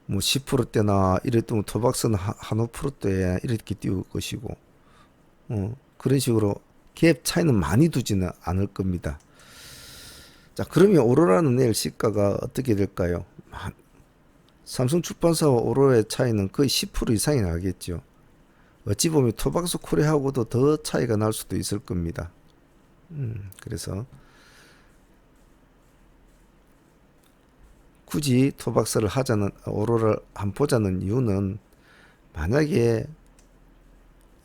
10%대나 이랬더니 토박스는 한 5%대 이렇게 띄울 것이고, 그런 식으로 갭 차이는 많이 두지는 않을 겁니다. 자, 그러면 오로라는 내일 시가가 어떻게 될까요? 삼성 출판사와 오로라의 차이는 거의 10% 이상이 나겠죠. 어찌 보면 토박스 코리아하고도 더 차이가 날 수도 있을 겁니다. 그래서 굳이 토박스를 오로라를 안 보자는 이유는 만약에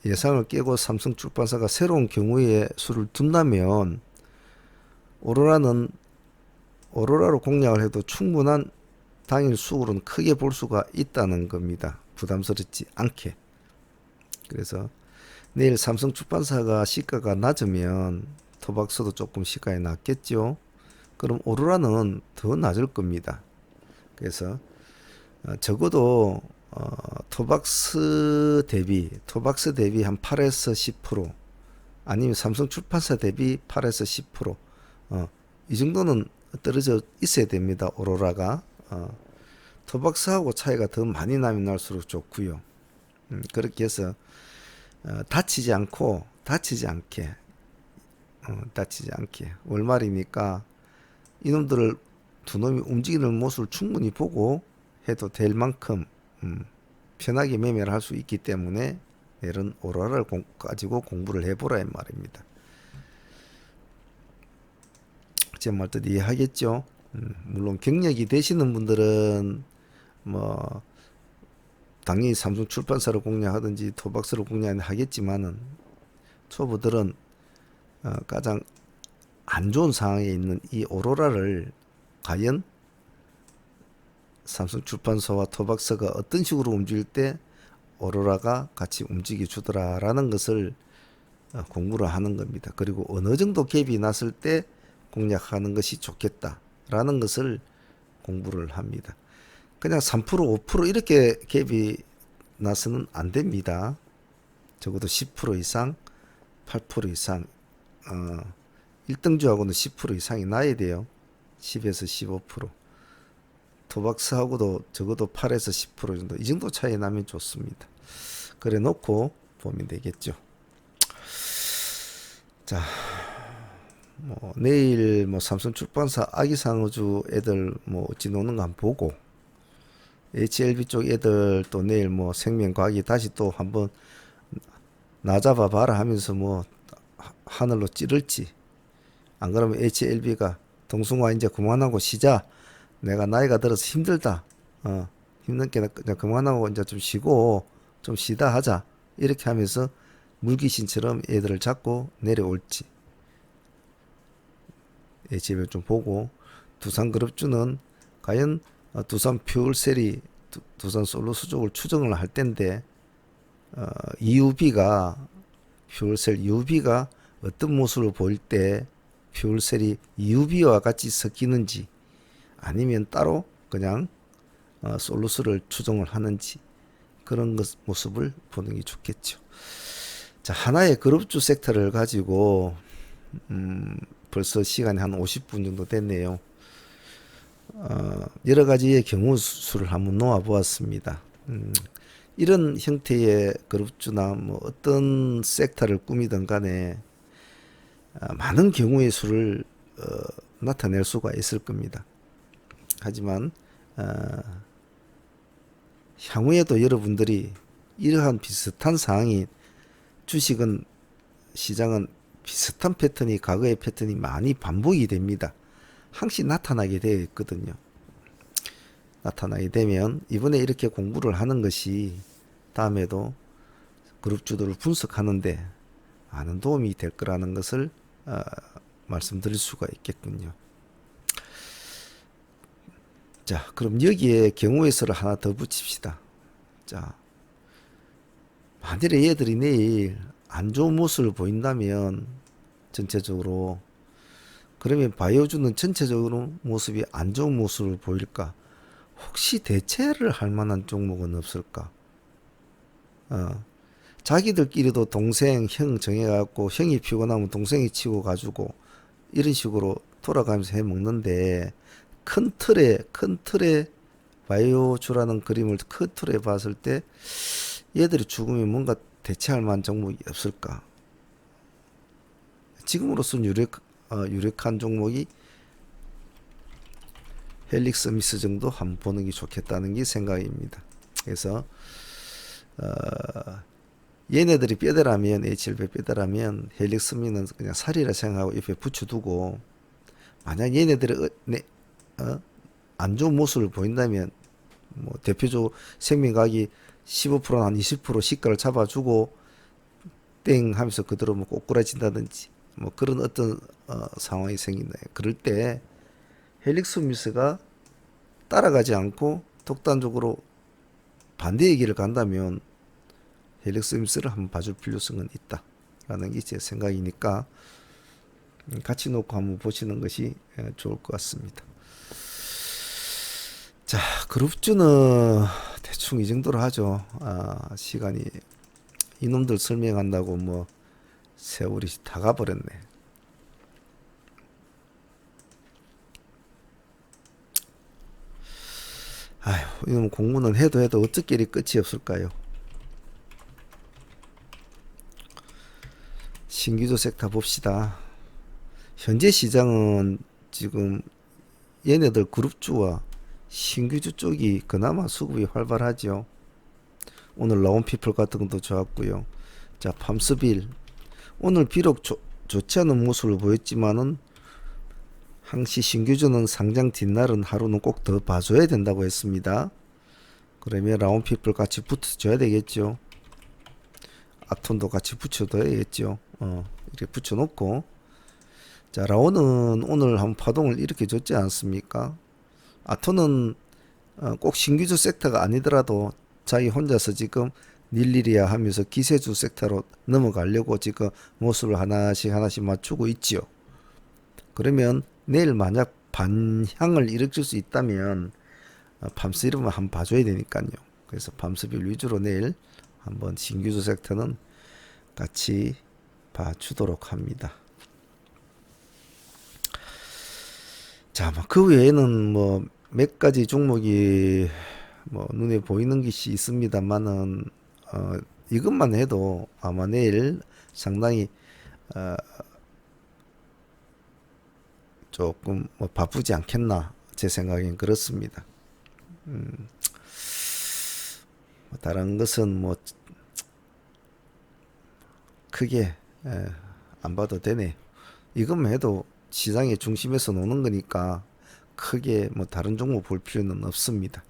예상을 깨고 삼성 출판사가 새로운 경우의 수를 둔다면 오로라로 공략을 해도 충분한 당일 수익으로는 크게 볼 수가 있다는 겁니다. 부담스럽지 않게. 그래서 내일 삼성 출판사가 시가가 낮으면 토박스도 조금 시가에 낮겠죠. 그럼 오로라는 더 낮을 겁니다. 그래서 적어도 토박스 대비 한 8에서 10% 아니면 삼성 출판사 대비 8에서 10% 이 정도는 떨어져 있어야 됩니다. 오로라가 토박스하고 차이가 더 많이 나면 날수록 좋고요. 그렇게 해서 다치지 않게 월말이니까 이놈들을 두 놈이 움직이는 모습을 충분히 보고 해도 될 만큼 편하게 매매를 할 수 있기 때문에 내일은 오로라를 가지고 공부를 해보라 이 말입니다. 제 말 뜻 이해하겠죠? 물론 경력이 되시는 분들은 뭐 당연히 삼성 출판사를 공략하든지 토박스를 공략하겠지만은 초보들은 가장 안 좋은 상황에 있는 이 오로라를 과연 삼성 출판사와 토박스가 어떤 식으로 움직일 때 오로라가 같이 움직여 주더라라는 것을 공부를 하는 겁니다. 그리고 어느 정도 갭이 났을 때 공략하는 것이 좋겠다라는 것을 공부를 합니다. 그냥 3%, 5% 이렇게 갭이 나서는 안 됩니다. 적어도 10% 이상, 8% 이상, 1등주하고는 10% 이상이 나야 돼요. 10에서 15%. 토박스하고도 적어도 8에서 10% 정도, 이 정도 차이 나면 좋습니다. 그래 놓고 보면 되겠죠. 자, 내일 삼성 출판사 아기상어주 애들 어찌 노는 거 한번 보고, HLB 쪽 애들 또 내일 생명과학이 다시 또 한번 나잡아 봐라 하면서 하늘로 찌를지, 안 그러면 HLB가 동승화 이제 그만하고 쉬자. 내가 나이가 들어서 힘들다. 힘든 게 그냥 그만하고 이제 좀 쉬고 좀 쉬다 하자. 이렇게 하면서 물귀신처럼 얘들을 잡고 내려올지 예측을 좀 보고, 두산그룹주는 과연 두산 퓨얼셀이 두산 솔루스 쪽을 추정을 할 텐데 EUB가 퓨얼셀 EUB가 어떤 모습을 보일 때 퓨얼셀이 EUB와 같이 섞이는지 아니면 따로 그냥 솔루스를 추정을 하는지 그런 모습을 보는 게 좋겠죠. 자, 하나의 그룹주 섹터를 가지고 벌써 시간이 한 50분 정도 됐네요. 여러 가지의 경우 수를 한번 놓아 보았습니다. 이런 형태의 그룹주나 뭐 어떤 섹터를 꾸미든 간에 많은 경우의 수를 나타낼 수가 있을 겁니다. 하지만 향후에도 여러분들이 이러한 비슷한 상황이 주식은 시장은 비슷한 패턴이 과거의 패턴이 많이 반복이 됩니다. 항상 나타나게 되어 있거든요. 나타나게 되면 이번에 이렇게 공부를 하는 것이 다음에도 그룹주들을 분석하는데 많은 도움이 될 거라는 것을 말씀드릴 수가 있겠군요. 자, 그럼 여기에 경우의 수를 하나 더 붙입시다. 자, 만일에 얘들이 내일 안 좋은 모습을 보인다면 전체적으로, 그러면 바이오주는 전체적으로 모습이 안 좋은 모습을 보일까? 혹시 대체를 할 만한 종목은 없을까? 자기들끼리도 동생, 형 정해갖고 형이 피곤하면 동생이 치고 가지고 이런 식으로 돌아가면서 해 먹는데, 큰 틀에 바이오주라는 그림을 큰 틀에 봤을 때 얘들이 죽으면 뭔가 대체할 만한 종목이 없을까? 지금으로서는 유력한 종목이 헬릭스 미스 정도 한번 보는 게 좋겠다는 게 생각입니다. 그래서 얘네들이 뼈대라면 H700 뼈대라면 헬릭스 미는 그냥 살이라 생각하고 옆에 붙여두고, 만약 얘네들이 안 좋은 모습을 보인다면 뭐 대표적으로 생명과학이 15%나 한 20% 시가를 잡아주고 땡 하면서 그대로 뭐 꼬꾸라진다든지 뭐 그런 어떤 상황이 생긴다. 그럴 때 헬릭스 미스가 따라가지 않고 독단적으로 반대의 길을 간다면 헬릭스 미스를 한번 봐줄 필요성은 있다라는 게 제 생각이니까 같이 놓고 한번 보시는 것이 좋을 것 같습니다. 자, 그룹주는 대충 이 정도로 하죠. 시간이 이놈들 설명한다고 뭐 세월이 다 가버렸네. 아휴, 이놈 공부는 해도 어떻게 이리 끝이 없을까요? 신규주 섹터 봅시다. 현재 시장은 지금 얘네들 그룹주와 신규주 쪽이 그나마 수급이 활발하죠. 오늘 라온피플 같은 것도 좋았고요. 자, 팜스빌 오늘 비록 좋지 않은 모습을 보였지만은 항시 신규주는 상장 뒷날은 하루는 꼭 더 봐줘야 된다고 했습니다. 그러면 라온피플 같이 붙여줘야 되겠죠. 아톤도 같이 붙여둬야겠죠. 이렇게 붙여놓고, 자, 라온은 오늘 한 파동을 이렇게 줬지 않습니까? 아톤은 꼭 신규주 섹터가 아니더라도 자기 혼자서 지금 닐리리아 하면서 기세주 섹터로 넘어가려고 지금 모습을 하나씩 맞추고 있지요. 그러면 내일 만약 반향을 일으킬 수 있다면 팜스빌은 한번 봐줘야 되니까요. 그래서 팜스빌 위주로 내일 한번 신규주 섹터는 같이 봐주도록 합니다. 자, 그 외에는 뭐 몇 가지 종목이 뭐 눈에 보이는 것이 있습니다만은 이것만 해도 아마 내일 상당히 조금 뭐 바쁘지 않겠나, 제 생각엔 그렇습니다. 다른 것은 뭐 크게 안 봐도 되네. 이것만 해도 시장의 중심에서 노는 거니까 크게 뭐 다른 종목 볼 필요는 없습니다.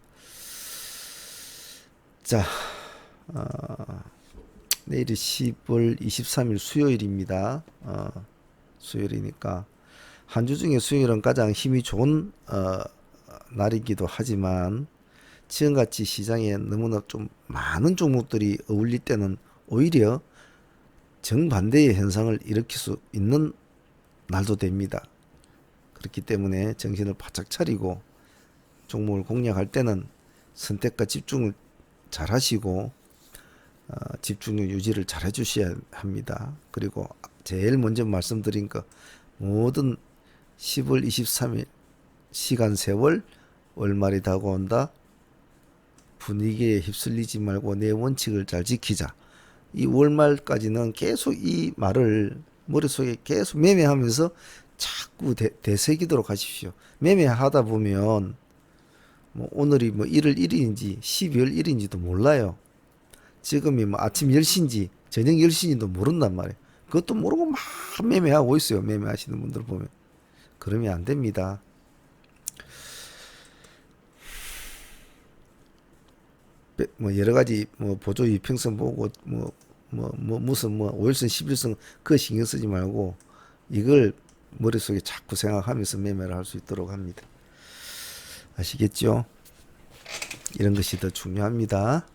자, 내일이 10월 23일 수요일입니다. 수요일이니까 한 주 중에 수요일은 가장 힘이 좋은 날이기도 하지만 지금같이 시장에 너무나 좀 많은 종목들이 어울릴 때는 오히려 정반대의 현상을 일으킬 수 있는 날도 됩니다. 그렇기 때문에 정신을 바짝 차리고 종목을 공략할 때는 선택과 집중을 잘 하시고 집중력 유지를 잘 해주셔야 합니다. 그리고 제일 먼저 말씀드린 거 모든 10월 23일 시간 세월 월말이 다가온다. 분위기에 휩쓸리지 말고 내 원칙을 잘 지키자. 이 월말까지는 계속 이 말을 머릿속에 계속 매매하면서 자꾸 되새기도록 하십시오. 매매하다 보면 뭐 오늘이 뭐 1월 1일인지 12월 1일인지도 몰라요. 지금이 뭐 아침 10시인지 저녁 10시인지도 모른단 말이에요. 그것도 모르고 막 매매하고 있어요. 매매하시는 분들 보면. 그러면 안 됩니다. 뭐 여러 가지 뭐 보조 이평선 보고 무슨 뭐 5일선 11선 그거 신경 쓰지 말고 이걸 머릿속에 자꾸 생각하면서 매매를 할 수 있도록 합니다. 아시겠죠? 이런 것이 더 중요합니다.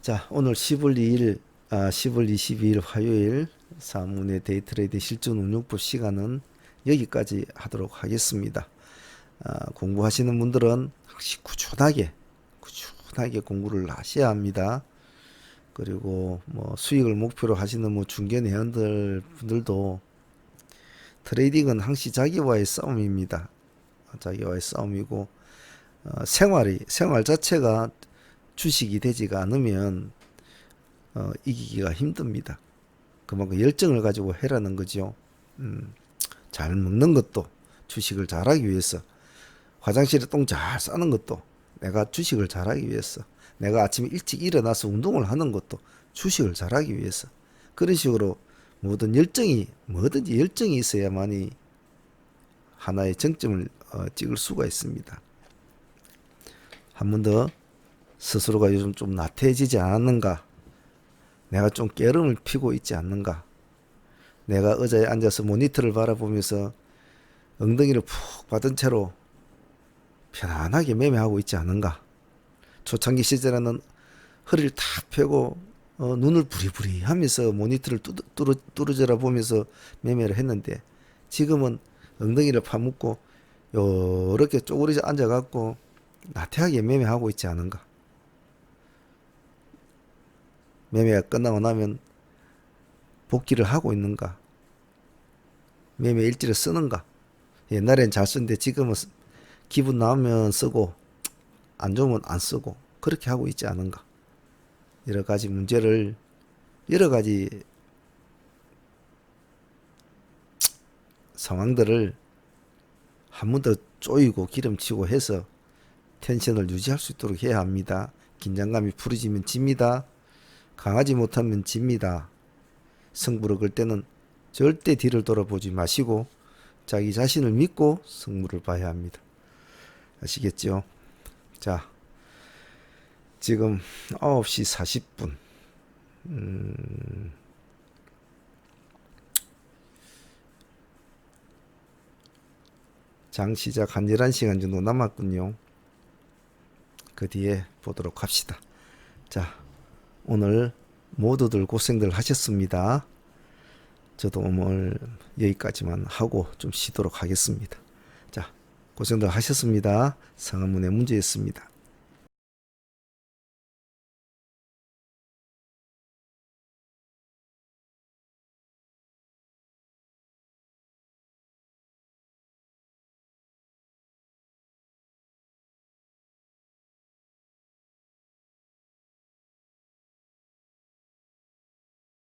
자, 오늘 10월 2일, 10월 22일 화요일 사문의 데이트레이드 실전 운용법 시간은 여기까지 하도록 하겠습니다. 공부하시는 분들은 역시 꾸준하게 공부를 하셔야 합니다. 그리고 뭐 수익을 목표로 하시는 뭐 중견회원들 분들도 트레이딩은 항시 자기와의 싸움입니다. 자기와의 싸움이고 생활 자체가 주식이 되지가 않으면 이기기가 힘듭니다. 그만큼 열정을 가지고 해라는 거죠. 잘 먹는 것도 주식을 잘하기 위해서, 화장실에 똥 잘 싸는 것도 내가 주식을 잘하기 위해서, 내가 아침에 일찍 일어나서 운동을 하는 것도 주식을 잘하기 위해서, 그런 식으로 뭐든지 열정이 있어야만이 하나의 정점을 찍을 수가 있습니다. 한 번 더 스스로가 요즘 좀 나태해지지 않았는가, 내가 좀 깨름을 피고 있지 않는가, 내가 의자에 앉아서 모니터를 바라보면서 엉덩이를 푹 받은 채로 편안하게 매매하고 있지 않은가. 초창기 시절에는 허리를 탁 펴고 눈을 부리부리 하면서 모니터를 뚫어져라 보면서 매매를 했는데 지금은 엉덩이를 파묻고 요렇게 쪼그리져 앉아갖고 나태하게 매매하고 있지 않은가. 매매가 끝나고 나면 복귀를 하고 있는가. 매매 일지를 쓰는가. 옛날엔 잘 쓰는데 지금은 기분 나오면 쓰고 안 좋으면 안 쓰고 그렇게 하고 있지 않은가. 여러 가지 문제를, 여러 가지 상황들을 한 번 더 쪼이고 기름치고 해서 텐션을 유지할 수 있도록 해야 합니다. 긴장감이 풀어지면 집니다. 강하지 못하면 집니다. 승부를 걸 때는 절대 뒤를 돌아보지 마시고 자기 자신을 믿고 승부를 봐야 합니다. 아시겠죠? 자, 지금 9시 40분. 장 시작 한 11시간 정도 남았군요. 그 뒤에 보도록 합시다. 자, 오늘 모두들 고생들 하셨습니다. 저도 오늘 여기까지만 하고 좀 쉬도록 하겠습니다. 자, 고생들 하셨습니다. 상한문의 문제였습니다.